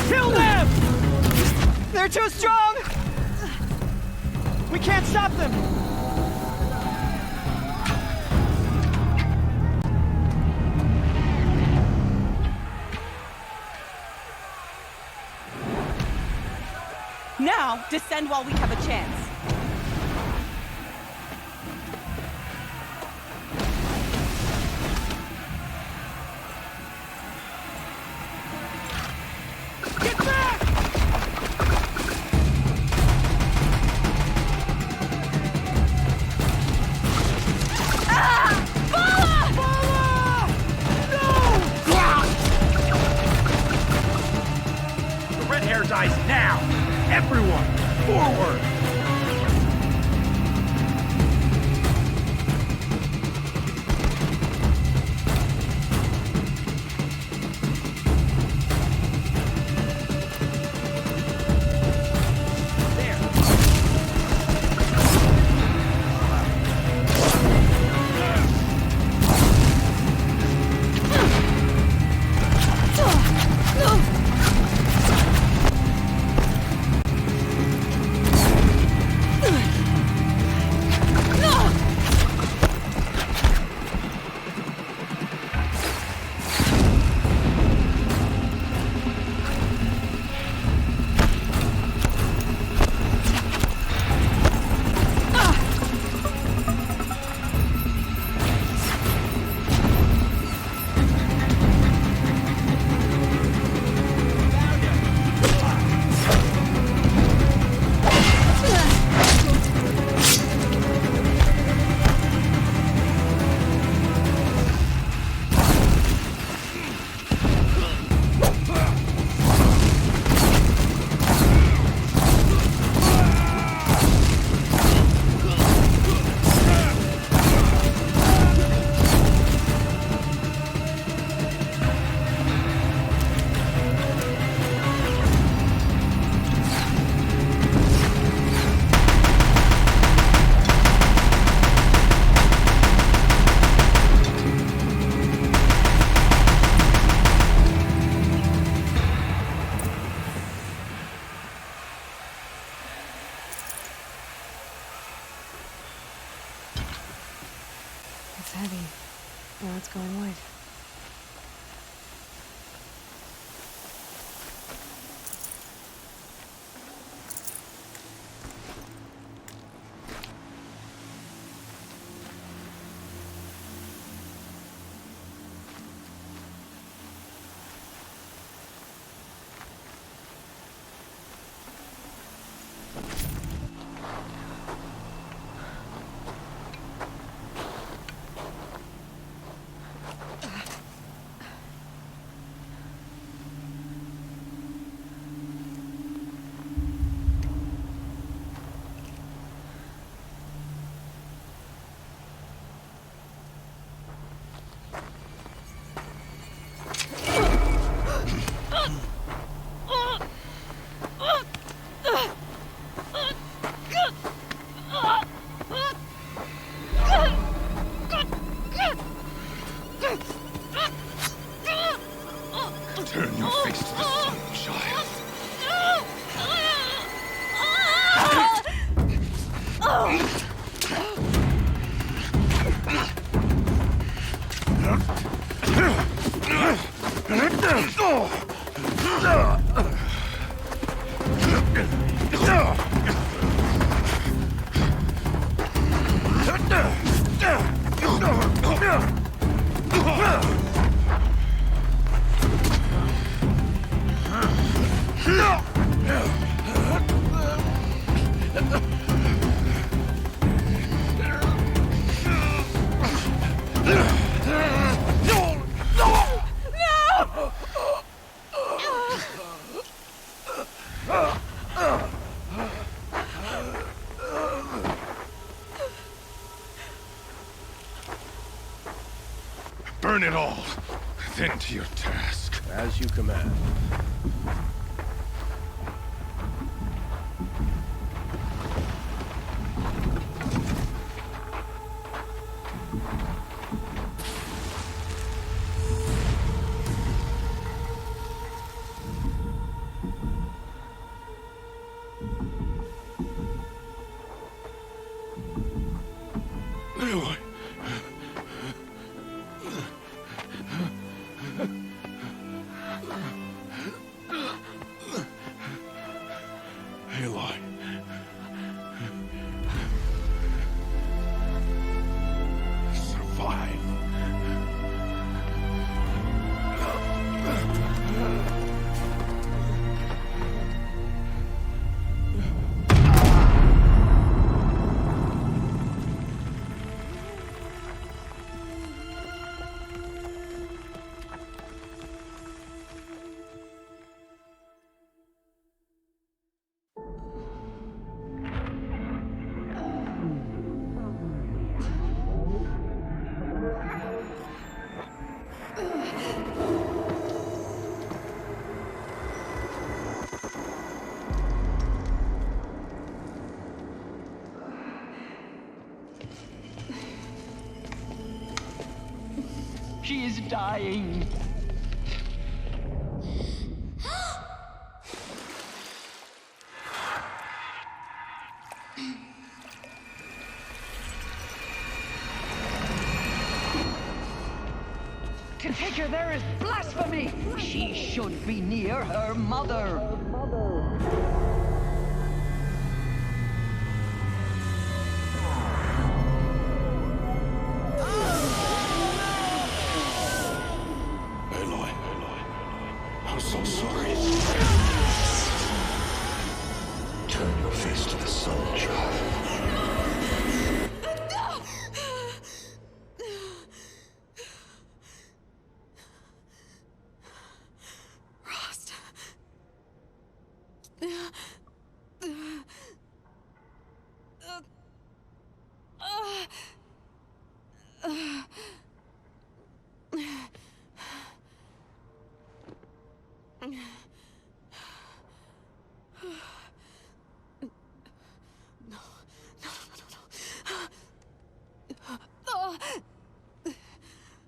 Kill them! They're too strong! We can't stop them! Now, descend while we have a chance. Get back! The red hair dies now! Everyone, forward! heavy. Now it's going white. Turn your face to the sun, child. Burn it all, then to your task. As you command. Aloy. Aloy. Survive. She is dying. To take her there is blasphemy! She should be near her mother. Aloy. I'm so sorry. Turn your face to the sun, child.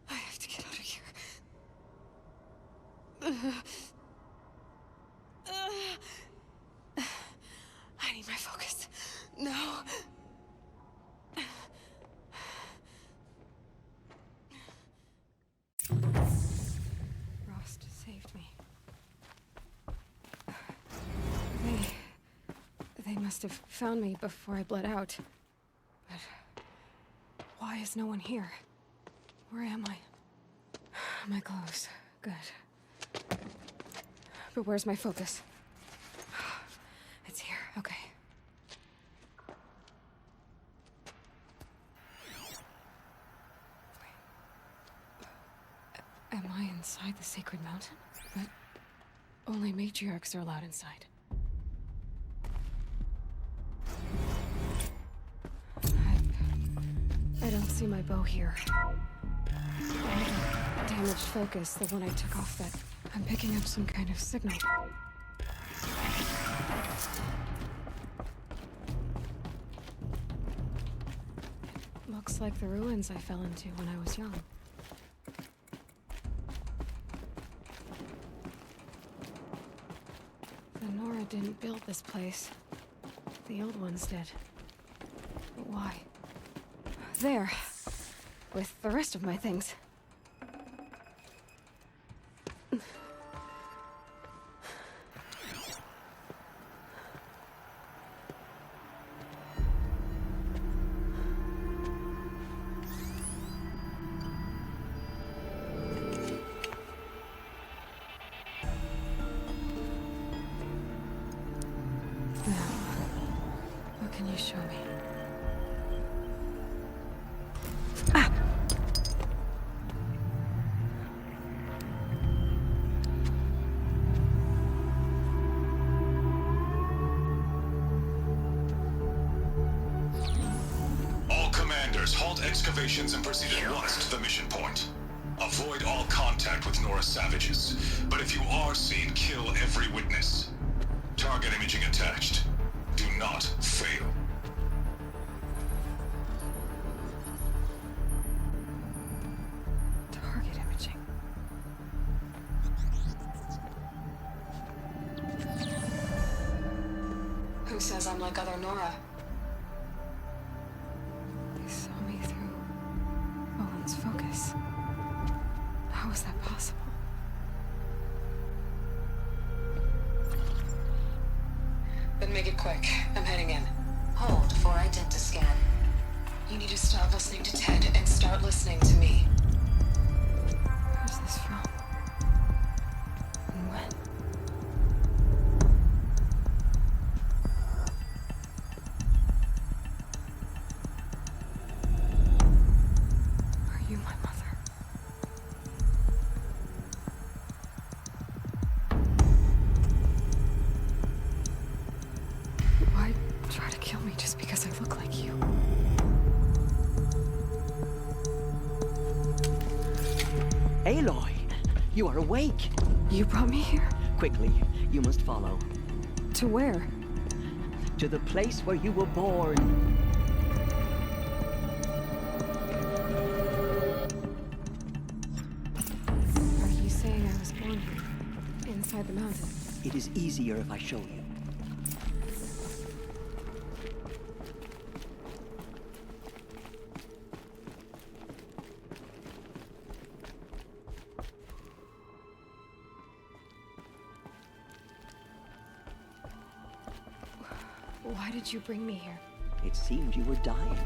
I have to get out of here. They must have found me before I bled out. But why is no one here? Where am I? My clothes. Good. But where's my focus? It's here. Okay. Am I inside the sacred mountain? But only matriarchs are allowed inside. I don't see my bow here. The damaged focus, the one I took off that. I'm picking up some kind of signal. It looks like the ruins I fell into when I was young. The Nora didn't build this place. The old ones did. But why? There. With the rest of my things. What can you show me? Halt excavations and proceed at once to the mission point. Avoid all contact with Nora savages, but if you are seen, kill every witness. Target imaging attached. Do not fail. Target imaging. Who says I'm like other Nora? Focus. How is that possible? Then make it quick. I'm heading in. Hold for identiscan. You need to stop listening to Ted and start listening to me. Who's this from? And when? You, my mother. Why try to kill me just because I look like you? Aloy, you are awake. You brought me here? Quickly, you must follow. To where? To the place where you were born. Inside the mountain. It is easier if I show you. Why did you bring me here? It seemed you were dying,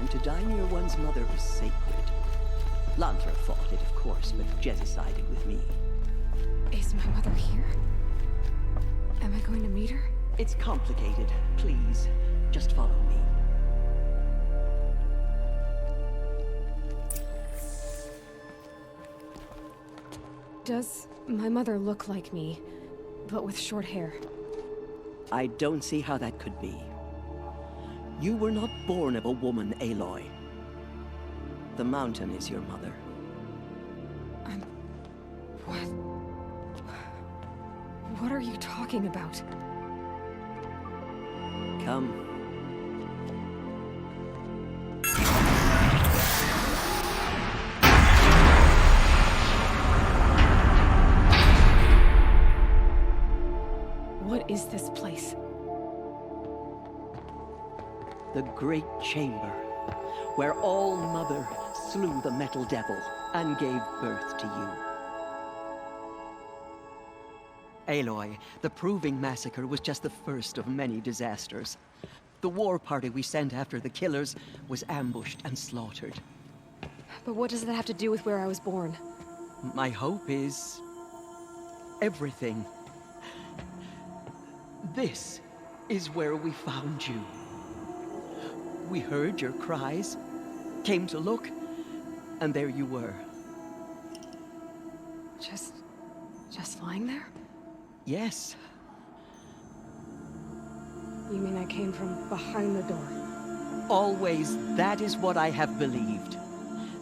and to die near one's mother was sacred. Lantra fought it, of course, but Jezza sided with me. Is my mother here? Am I going to meet her? It's complicated. Please, just follow me. Does my mother look like me, but with short hair? I don't see how that could be. You were not born of a woman, Aloy. The mountain is your mother. What are you talking about? Come. What is this place? The Great Chamber, where All Mother slew the Metal Devil and gave birth to you. Aloy, the Proving Massacre was just the first of many disasters. The war party we sent after the killers was ambushed and slaughtered. But what does that have to do with where I was born? My hope is... everything. This is where we found you. We heard your cries, came to look, and there you were. Just lying there? Yes. You mean I came from behind the door? Always, that is what I have believed.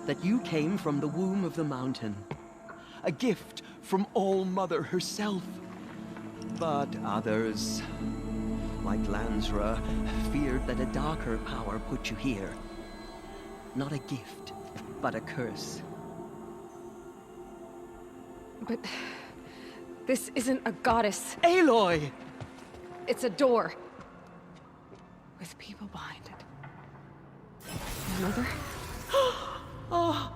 That you came from the womb of the mountain. A gift from All-Mother herself. But others, like Lansra, feared that a darker power put you here. Not a gift, but a curse. But... this isn't a goddess. Aloy! It's a door. With people behind it. My mother? Oh!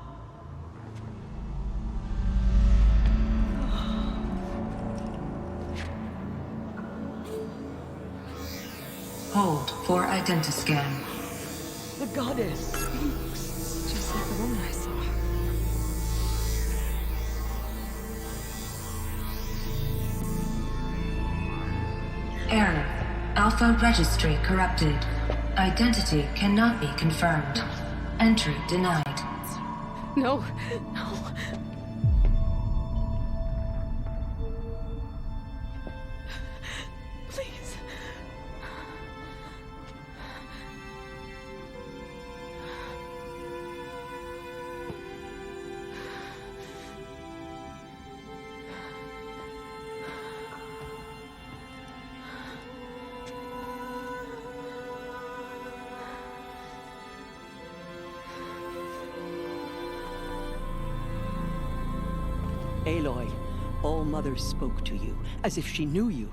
Hold for identiscan. The goddess speaks. Just like the woman I saw. Error. Alpha registry corrupted. Identity cannot be confirmed. Entry denied. No, no. Please. Aloy, All-Mother spoke to you, as if she knew you.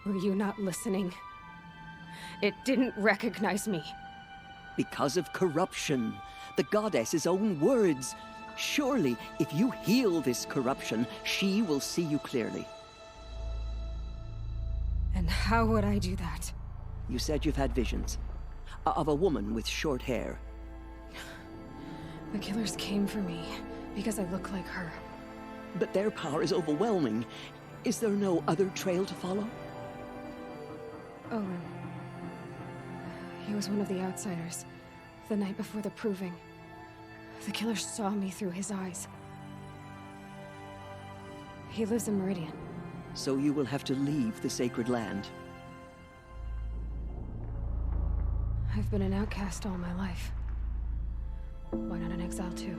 Were you not listening? It didn't recognize me. Because of corruption. The goddess's own words. Surely, if you heal this corruption, she will see you clearly. And how would I do that? You said you've had visions. Of a woman with short hair. The killers came for me because I look like her. But their power is overwhelming. Is there no other trail to follow? Owen. He was one of the outsiders. The night before the Proving. The killers saw me through his eyes. He lives in Meridian. So you will have to leave the sacred land. I've been an outcast all my life. Why not an exile too?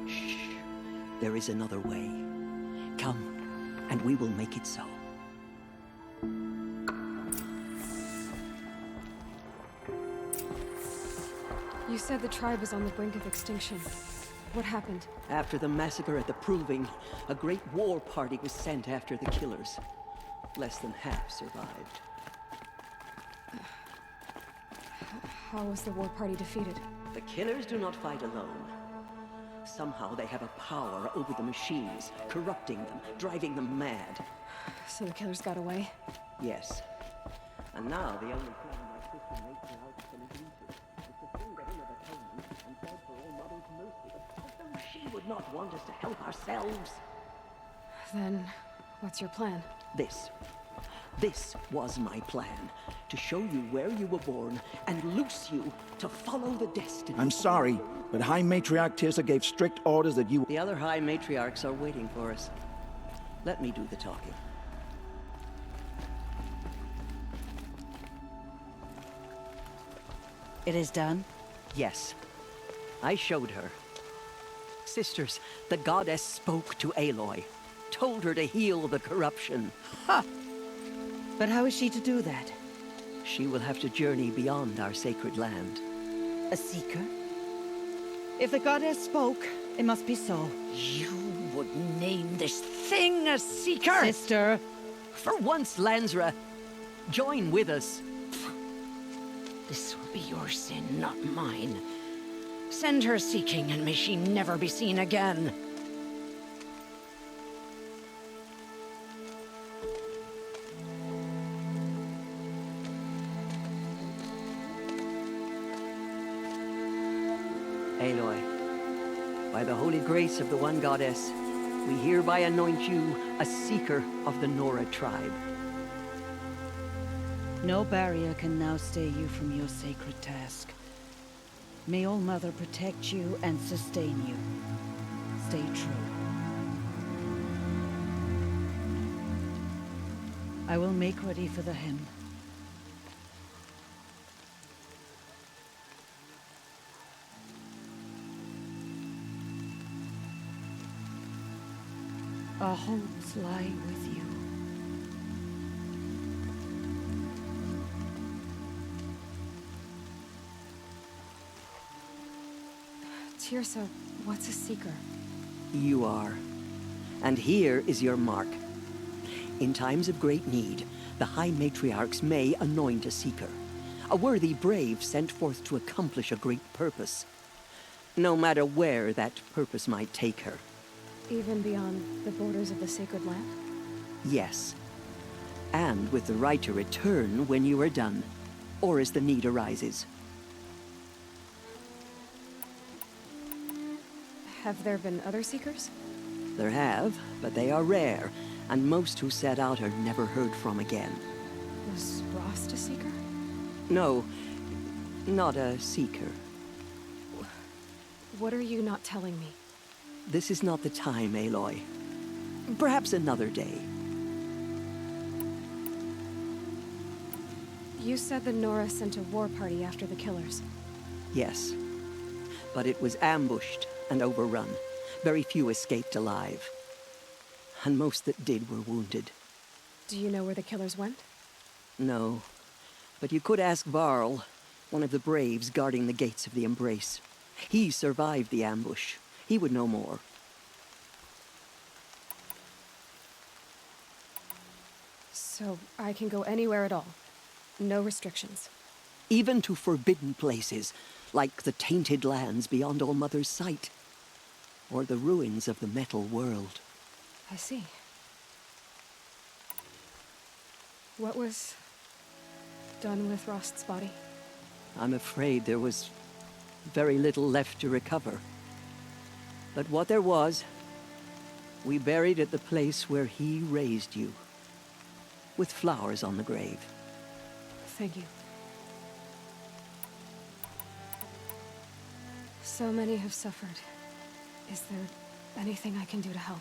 Shh. There is another way. Come, and we will make it so. You said the tribe was on the brink of extinction. What happened? After the massacre at the Proving, a great war party was sent after the killers. Less than half survived. How was the war party defeated? The killers do not fight alone. Somehow they have a power over the machines, corrupting them, driving them mad. So the killers got away? Yes. And now the only thing my sister matriarch can agree to is to finger in of atonement and beg for All-Mother's mercy. Although she would not want us to help ourselves. Then, what's your plan? This was my plan. To show you where you were born and loose you to follow the destiny. I'm sorry, but High Matriarch Tirsa gave strict orders that you... The other High Matriarchs are waiting for us. Let me do the talking. It is done? Yes. I showed her. Sisters, the goddess spoke to Aloy. Told her to heal the corruption. Ha! But how is she to do that? She will have to journey beyond our sacred land. A seeker? If the goddess spoke, it must be so. You would name this thing a seeker? Sister! For once, Lansra, join with us. This will be your sin, not mine. Send her seeking, and may she never be seen again. By the holy grace of the One Goddess, we hereby anoint you a Seeker of the Nora tribe. No barrier can now stay you from your sacred task. May All Mother protect you and sustain you. Stay true. I will make ready for the hymn. Our homes lie with you. Tirsa, what's a Seeker? You are. And here is your mark. In times of great need, the High Matriarchs may anoint a Seeker. A worthy brave sent forth to accomplish a great purpose. No matter where that purpose might take her. Even beyond the borders of the sacred land? Yes. And with the right to return when you are done, or as the need arises. Have there been other Seekers? There have, but they are rare, and most who set out are never heard from again. Was Rost a Seeker? No, not a Seeker. What are you not telling me? This is not the time, Aloy. Perhaps another day. You said the Nora sent a war party after the killers. Yes. But it was ambushed and overrun. Very few escaped alive. And most that did were wounded. Do you know where the killers went? No. But you could ask Varl, one of the braves guarding the gates of the Embrace. He survived the ambush. He would know more. So I can go anywhere at all? No restrictions? Even to forbidden places, like the tainted lands beyond All Mother's sight. Or the ruins of the metal world. I see. What was done with Rost's body? I'm afraid there was very little left to recover. But what there was, we buried at the place where he raised you. With flowers on the grave. Thank you. So many have suffered. Is there anything I can do to help?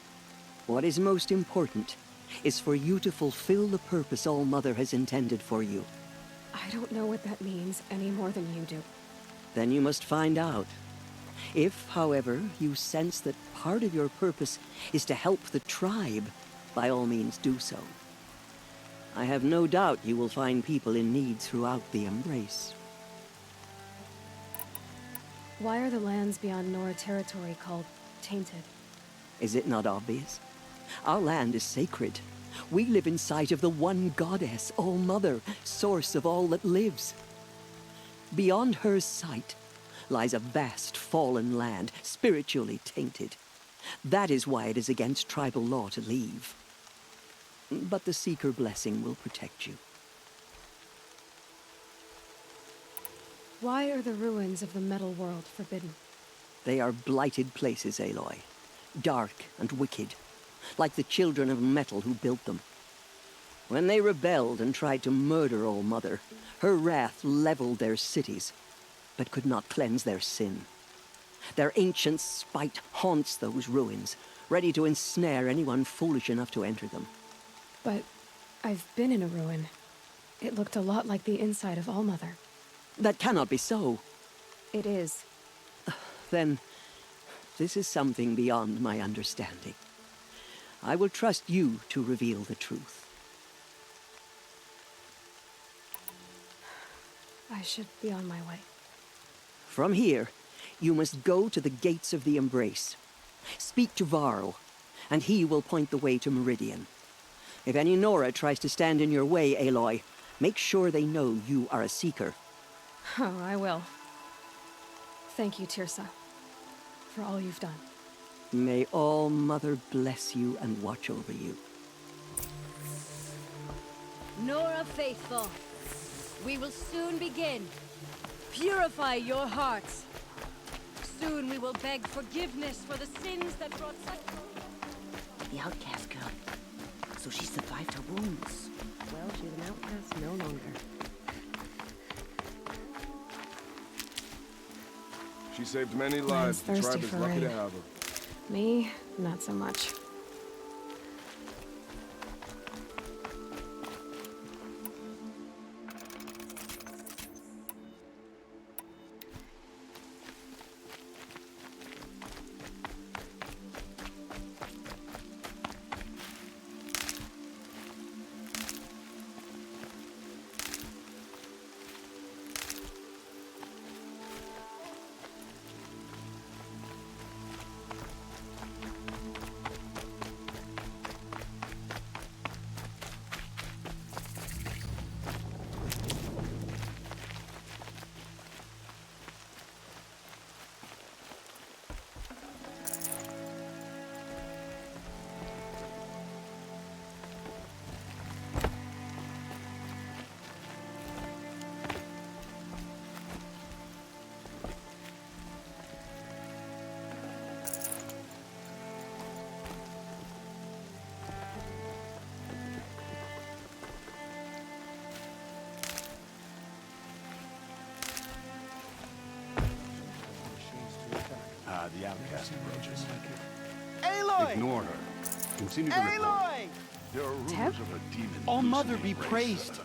What is most important is for you to fulfill the purpose All Mother has intended for you. I don't know what that means any more than you do. Then you must find out. If, however, you sense that part of your purpose is to help the tribe, by all means do so. I have no doubt you will find people in need throughout the Embrace. Why are the lands beyond Nora territory called tainted? Is it not obvious? Our land is sacred. We live in sight of the One Goddess, All Mother, source of all that lives. Beyond her sight lies a vast fallen land, spiritually tainted. That is why it is against tribal law to leave. But the Seeker blessing will protect you. Why are the ruins of the metal world forbidden? They are blighted places, Aloy. Dark and wicked, like the children of metal who built them. When they rebelled and tried to murder All Mother, her wrath leveled their cities, but could not cleanse their sin. Their ancient spite haunts those ruins, ready to ensnare anyone foolish enough to enter them. But I've been in a ruin. It looked a lot like the inside of All Mother. That cannot be so. It is. Then, this is something beyond my understanding. I will trust you to reveal the truth. I should be on my way. From here, you must go to the gates of the Embrace. Speak to Varl, and he will point the way to Meridian. If any Nora tries to stand in your way, Aloy, make sure they know you are a Seeker. Oh, I will. Thank you, Tirsa, for all you've done. May All Mother bless you and watch over you. Nora faithful, we will soon begin. Purify your hearts. Soon we will beg forgiveness for the sins that brought such... The outcast girl. So she survived her wounds. Well, she's an outcast no longer. She saved many lives. The thirsty tribe is for lucky to rain. have her. Me, not so much. The outcast approaches. Aloy! Ignore her. Continue to report. Aloy! There are rumors of a demon. All Mother be praised.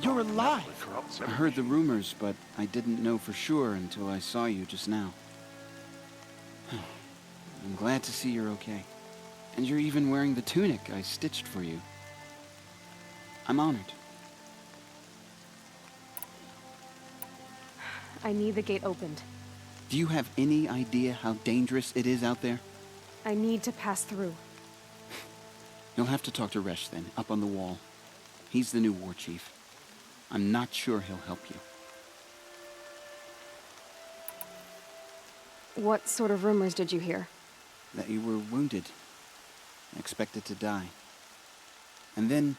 You're alive. I heard the rumors, but I didn't know for sure until I saw you just now. I'm glad to see you're okay. And you're even wearing the tunic I stitched for you. I'm honored. I need the gate opened. Do you have any idea how dangerous it is out there? I need to pass through. You'll have to talk to Resh then, up on the wall. He's the new war chief. I'm not sure he'll help you. What sort of rumors did you hear? That you were wounded. Expected to die. And then,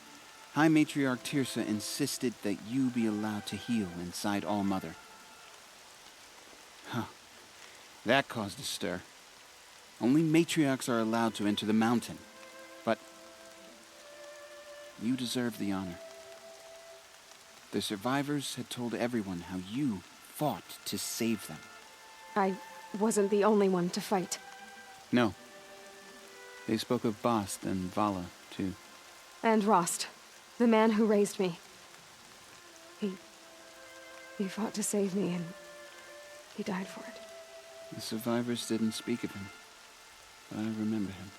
High Matriarch Tirsa insisted that you be allowed to heal inside All Mother. Huh. That caused a stir. Only matriarchs are allowed to enter the mountain. But you deserve the honor. The survivors had told everyone how you fought to save them. I wasn't the only one to fight. No. They spoke of Bast and Vala, too. And Rost, the man who raised me. He fought to save me, and he died for it. The survivors didn't speak of him, but I remember him.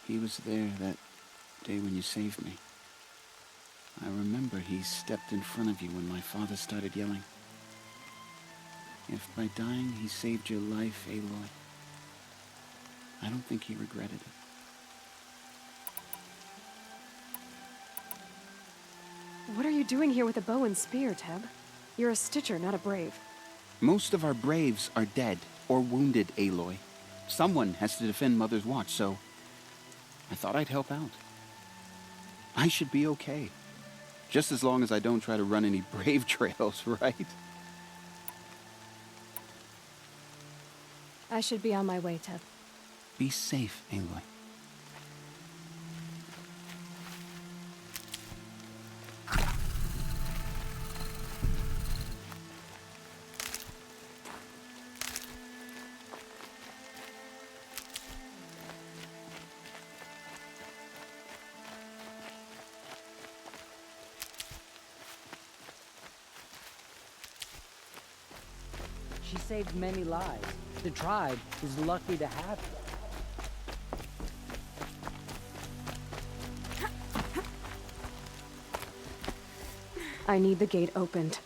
He was there that day when you saved me. I remember he stepped in front of you when my father started yelling. If by dying he saved your life, Aloy, I don't think he regretted it. What are you doing here with a bow and spear, Teb? You're a Stitcher, not a Brave. Most of our Braves are dead or wounded, Aloy. Someone has to defend Mother's Watch, so I thought I'd help out. I should be okay. Just as long as I don't try to run any Brave trails, right? I should be on my way, Teb. Be safe, Aloy. She saved many lives. The tribe is lucky to have her. I need the gate opened.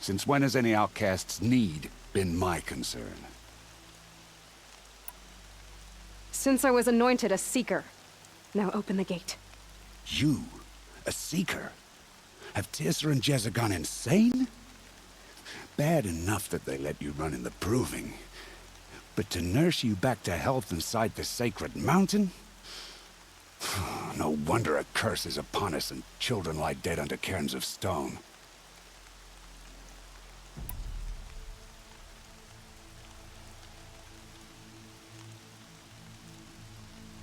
Since when has any outcast's need been my concern? Since I was anointed a Seeker. Now open the gate. You? A Seeker? Have Tirsa and Jezza gone insane? Bad enough that they let you run in the Proving. But to nurse you back to health inside the sacred mountain? No wonder a curse is upon us and children lie dead under cairns of stone.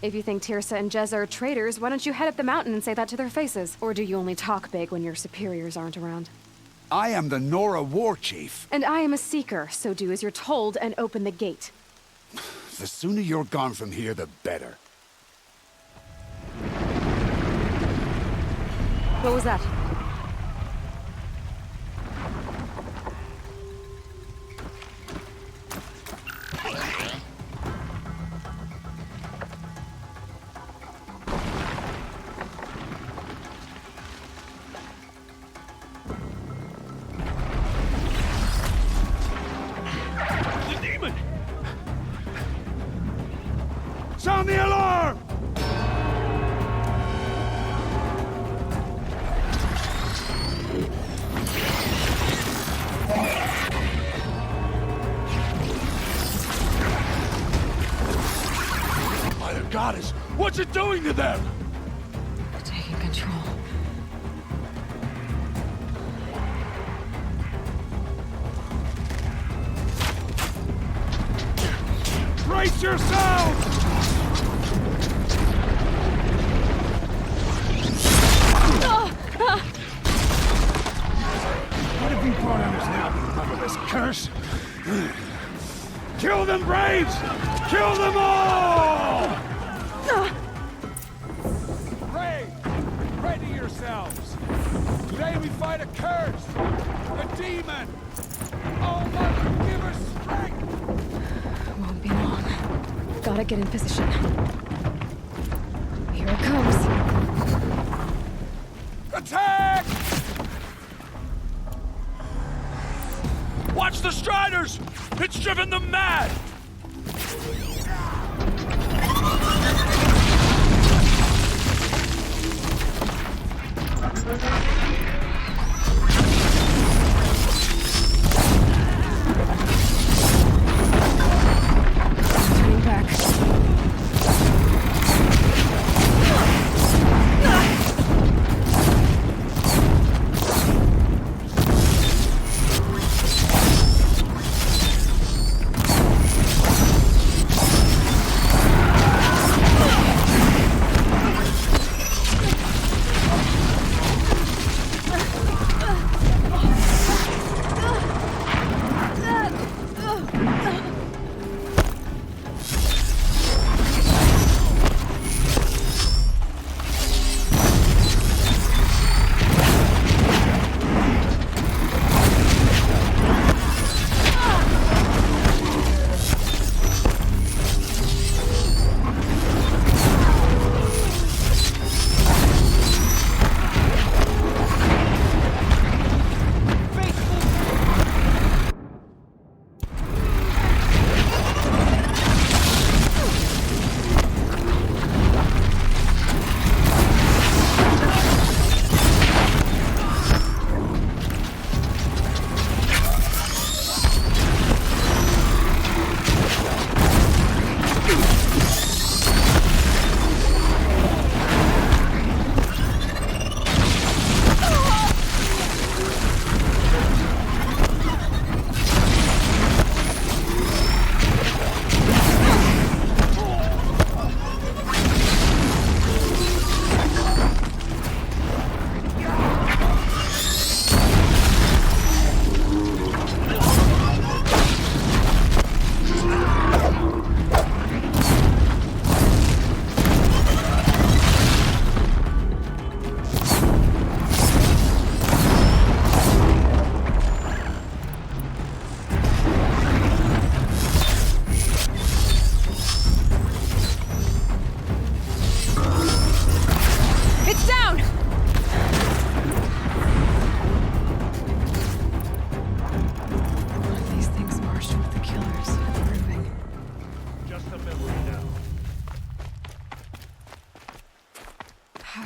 If you think Tirsa and Jezza are traitors, why don't you head up the mountain and say that to their faces? Or do you only talk big when your superiors aren't around? I am the Nora War Chief. And I am a Seeker, so do as you're told and open the gate. The sooner you're gone from here, the better. What was that? Sound the alarm! By the goddess, what's it doing to them? Taking control. Brace yourselves! What have you brought on us now, you motherless curse? Kill them, Braves! Kill them all! Pray! Pray to yourselves! Today we fight a curse! A demon! Oh, Mother, give us strength! Won't be long. Gotta get in position. Here it comes. Attack! Watch the Striders! It's driven them mad! Turning back.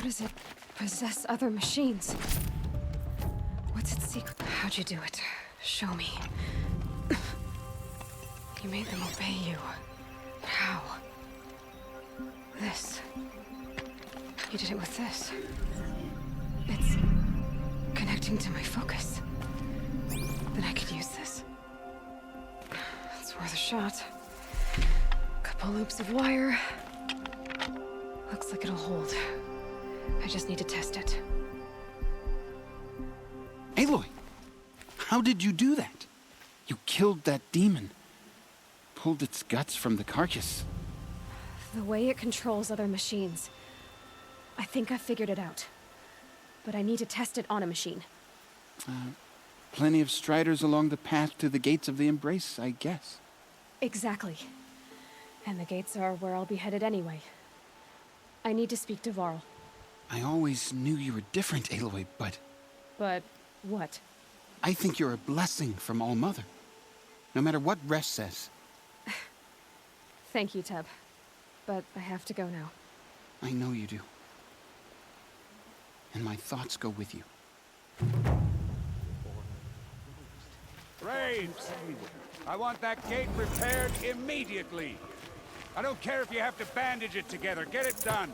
does it possess other machines? What's its secret? How'd you do it? Show me. You made them obey you. But how? This. You did it with this. It's connecting to my focus. Then I could use this. It's worth a shot. Couple loops of wire. Looks like it'll hold. I just need to test it. Aloy, how did you do that? You killed that demon. Pulled its guts from the carcass. The way it controls other machines. I think I figured it out. But I need to test it on a machine. Plenty of striders along the path to the gates of the Embrace, I guess. Exactly. And the gates are where I'll be headed anyway. I need to speak to Varl. I always knew you were different, Aloy, but... But what? I think you're a blessing from All-Mother. No matter what Resh says. Thank you, Teb. But I have to go now. I know you do. And my thoughts go with you. Braves! I want that gate repaired immediately. I don't care if you have to bandage it together. Get it done.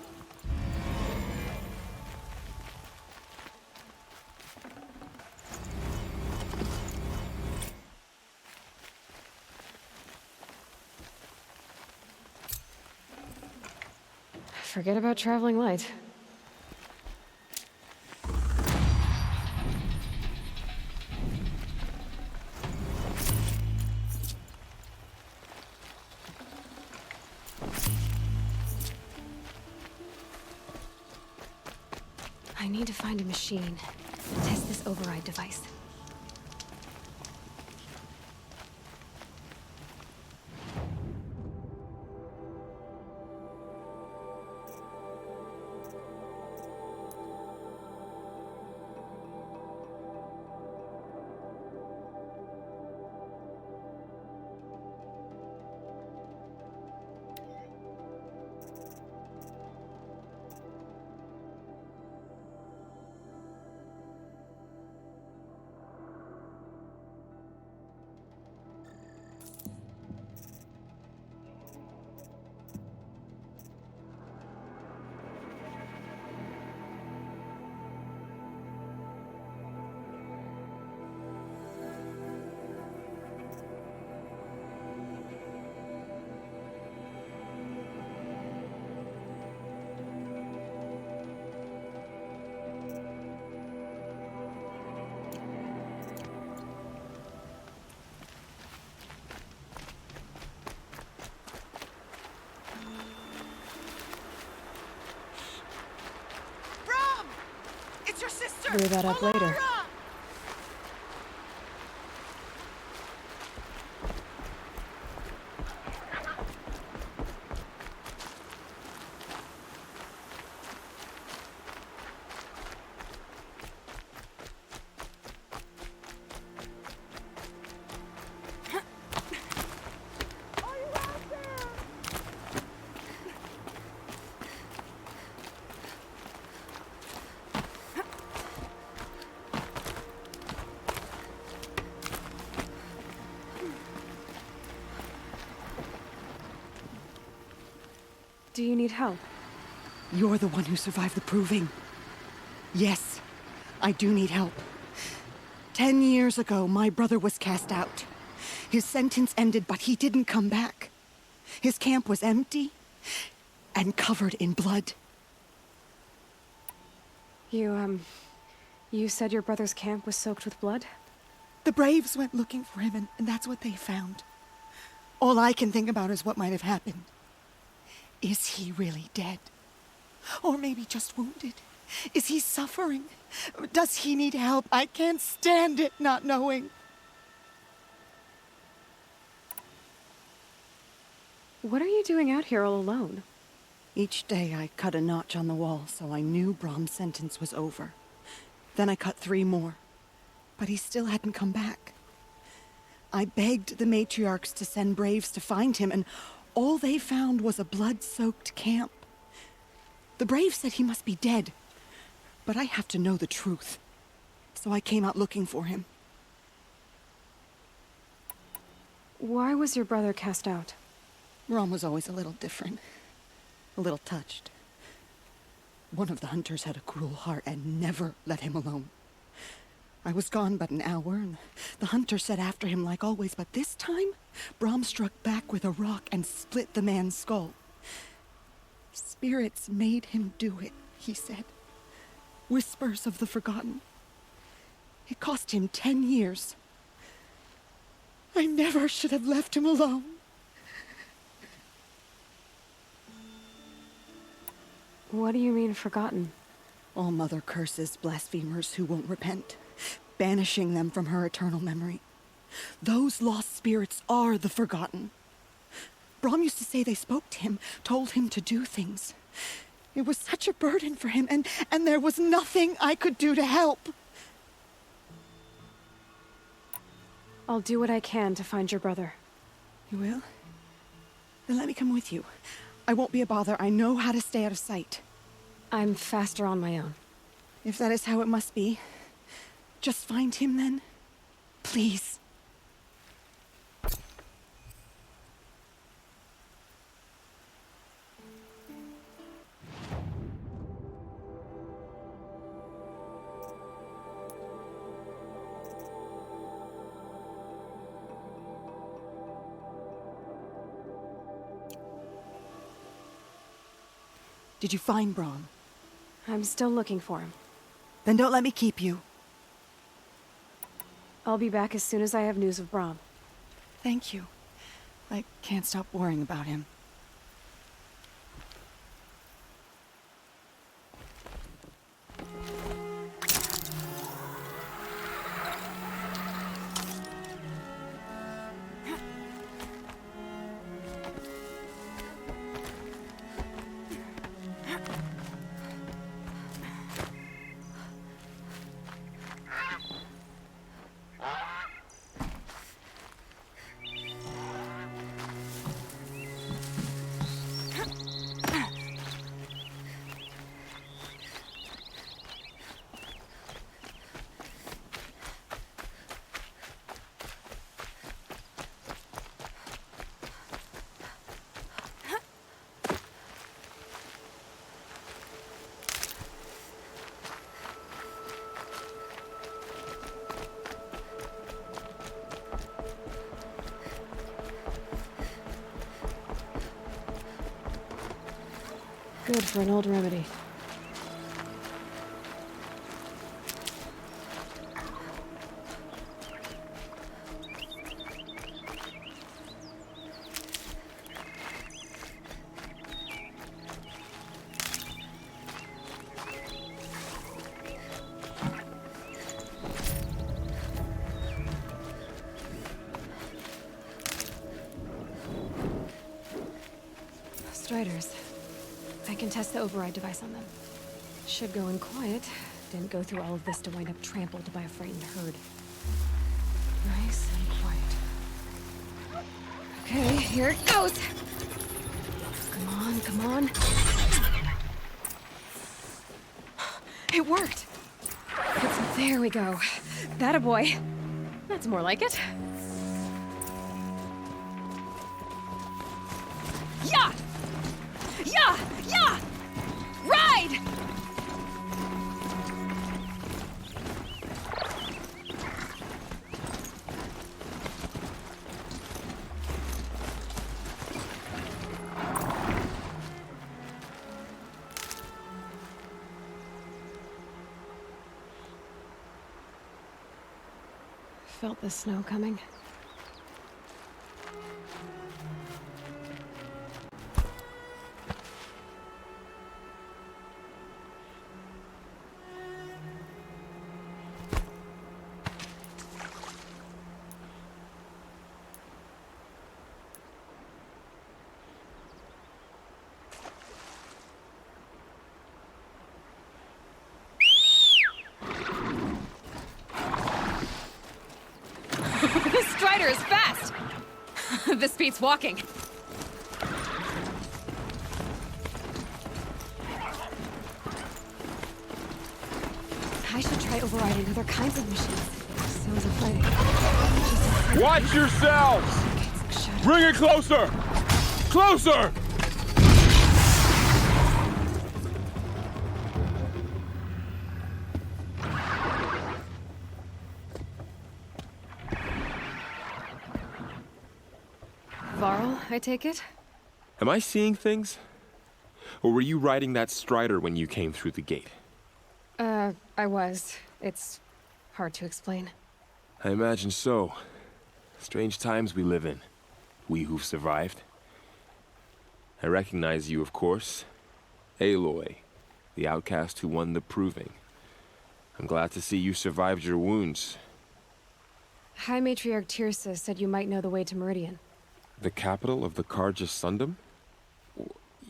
Forget about traveling light. I need to find a machine. Test this override device. Your sister! Clear that up later. Do you need help? You're the one who survived the proving. Yes, I do need help. 10 years ago, my brother was cast out. His sentence ended, but he didn't come back. His camp was empty and covered in blood. You said your brother's camp was soaked with blood? The Braves went looking for him, and that's what they found. All I can think about is what might have happened. Is he really dead? Or maybe just wounded? Is he suffering? Does he need help? I can't stand it not knowing. What are you doing out here all alone? Each day I cut a notch on the wall, so I knew Brom's sentence was over. Then I cut 3 more, but he still hadn't come back. I begged the matriarchs to send Braves to find him, and all they found was a blood-soaked camp. The Braves said he must be dead, but I have to know the truth. So I came out looking for him. Why was your brother cast out? Brom was always a little different. A little touched. One of the hunters had a cruel heart and never let him alone. I was gone but an hour, and the hunter set after him like always, but this time, Brom struck back with a rock and split the man's skull. Spirits made him do it, he said. Whispers of the forgotten. It cost him 10 years. I never should have left him alone. What do you mean, forgotten? All Mother curses blasphemers who won't repent, banishing them from her eternal memory. Those lost spirits are the forgotten. Brom used to say they spoke to him, told him to do things. It was such a burden for him, and there was nothing I could do to help. I'll do what I can to find your brother. You will? Then let me come with you. I won't be a bother. I know how to stay out of sight. I'm faster on my own. If that is how it must be, just find him then. Please. Did you find Brom? I'm still looking for him. Then don't let me keep you. I'll be back as soon as I have news of Brom. Thank you. I can't stop worrying about him. Good for an old remedy. Striders. I can test the override device on them. Should go in quiet. Didn't go through all of this to wind up trampled by a frightened herd. Nice and quiet. Okay, here it goes! Come on, come on. It worked! There we go. That a boy. That's more like it. Yeah! Yeah! Yeah! Ride! Felt the snow coming. This strider is fast! This beats walking. I should try overriding other kinds of machines. Sounds exciting. Watch yourselves! Bring it closer! Closer! Varl, I take it? Am I seeing things? Or were you riding that strider when you came through the gate? I was. It's hard to explain. I imagine so. Strange times we live in. We who've survived. I recognize you, of course. Aloy, the outcast who won the proving. I'm glad to see you survived your wounds. High Matriarch Tirsa said you might know the way to Meridian. The capital of the Carja Sundom?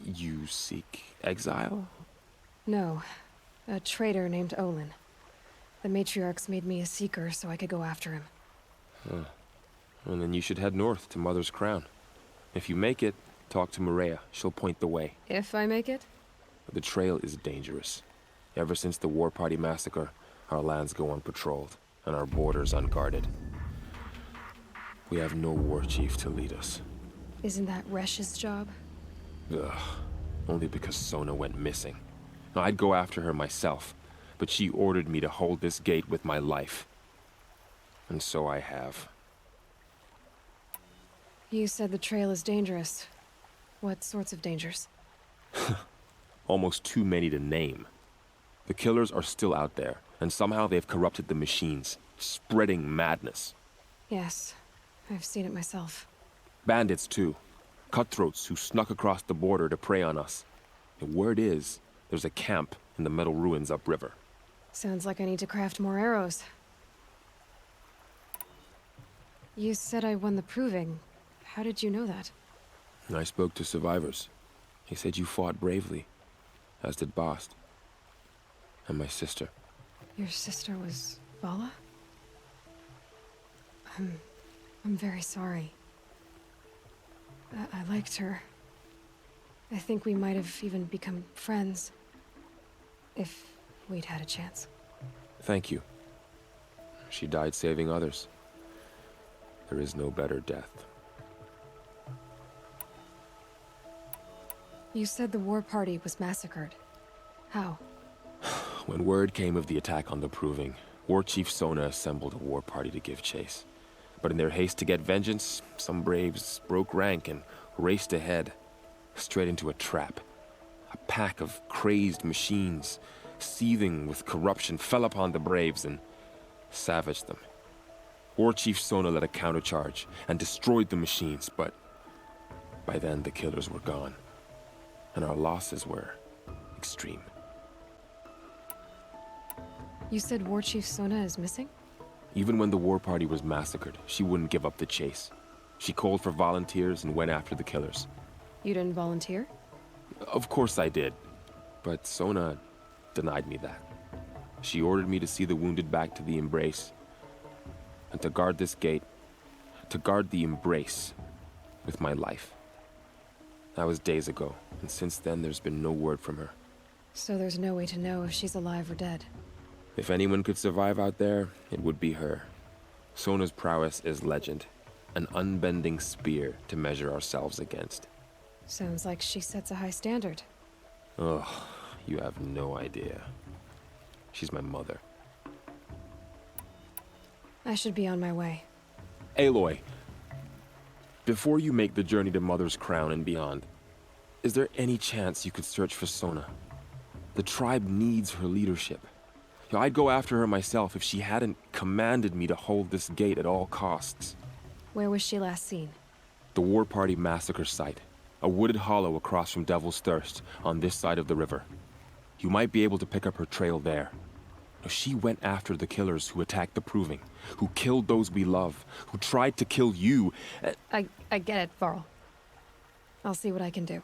You seek exile? No. A traitor named Olin. The Matriarchs made me a seeker so I could go after him. Huh. Well, then you should head north to Mother's Crown. If you make it, talk to Maria. She'll point the way. If I make it? The trail is dangerous. Ever since the War Party massacre, our lands go unpatrolled, and our borders unguarded. We have no war chief to lead us. Isn't that Resh's job? Ugh. Only because Sona went missing. Now, I'd go after her myself, but she ordered me to hold this gate with my life. And so I have. You said the trail is dangerous. What sorts of dangers? Almost too many to name. The killers are still out there, and somehow they've corrupted the machines, spreading madness. Yes, I've seen it myself. Bandits, too. Cutthroats who snuck across the border to prey on us. The word is, there's a camp in the metal ruins upriver. Sounds like I need to craft more arrows. You said I won the proving. How did you know that? I spoke to survivors. They said you fought bravely, as did Bast. And my sister. Your sister was Vala? I'm very sorry. I liked her. I think we might have even become friends. If we'd had a chance. Thank you. She died saving others. There is no better death. You said the war party was massacred. How? When word came of the attack on the Proving, War Chief Sona assembled a war party to give chase. But in their haste to get vengeance, some braves broke rank and raced ahead, straight into a trap. A pack of crazed machines, seething with corruption, fell upon the braves and savaged them. War Chief Sona led a countercharge and destroyed the machines, but by then the killers were gone, and our losses were extreme. You said War Chief Sona is missing? Even when the war party was massacred, she wouldn't give up the chase. She called for volunteers and went after the killers. You didn't volunteer? Of course I did, but Sona denied me that. She ordered me to see the wounded back to the Embrace, and to guard this gate, to guard the Embrace with my life. That was days ago, and since then there's been no word from her. So there's no way to know if she's alive or dead. If anyone could survive out there, it would be her. Sona's prowess is legend, an unbending spear to measure ourselves against. Sounds like she sets a high standard. Ugh, you have no idea. She's my mother. I should be on my way. Aloy, before you make the journey to Mother's Crown and beyond, is there any chance you could search for Sona? The tribe needs her leadership. I'd go after her myself if she hadn't commanded me to hold this gate at all costs. Where was she last seen? The War Party massacre site. A wooded hollow across from Devil's Thirst, on this side of the river. You might be able to pick up her trail there. She went after the killers who attacked the Proving, who killed those we love, who tried to kill you. I get it, Varl. I'll see what I can do.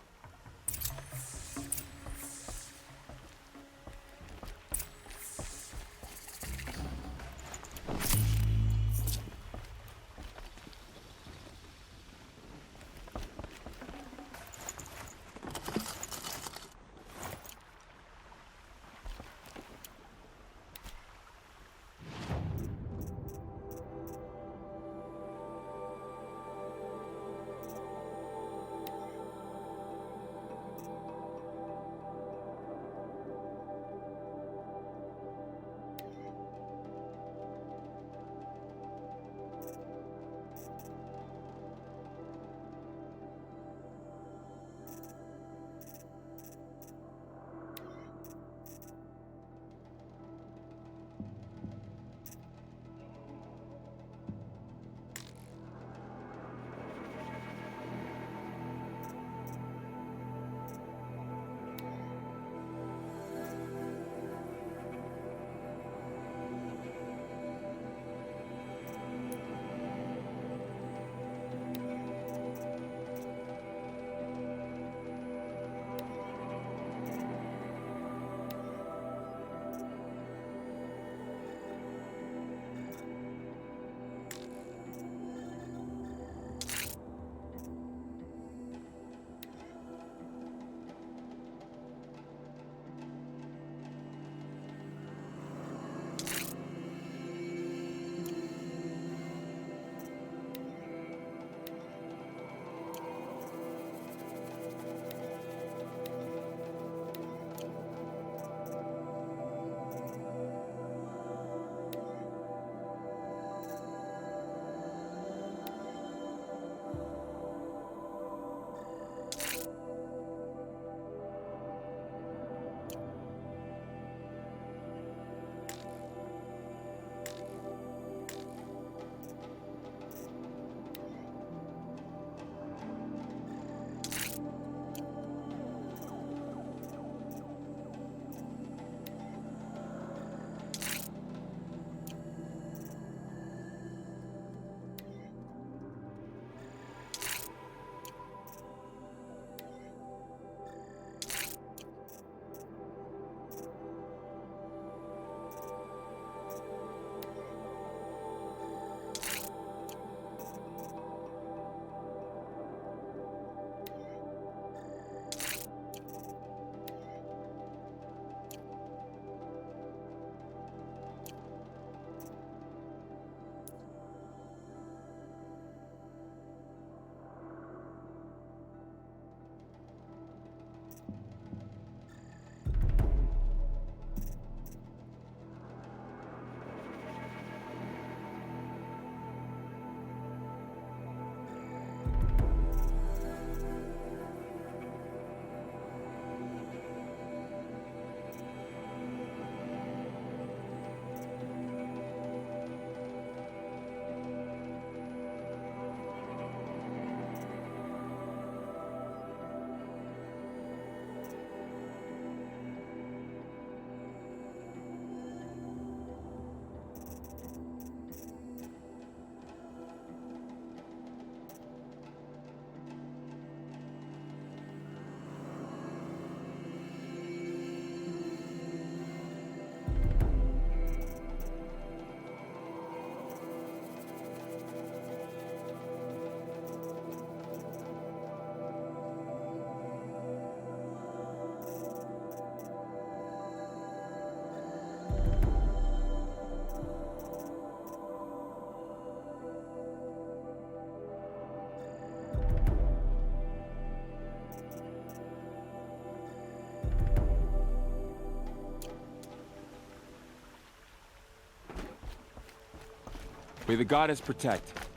May the goddess protect.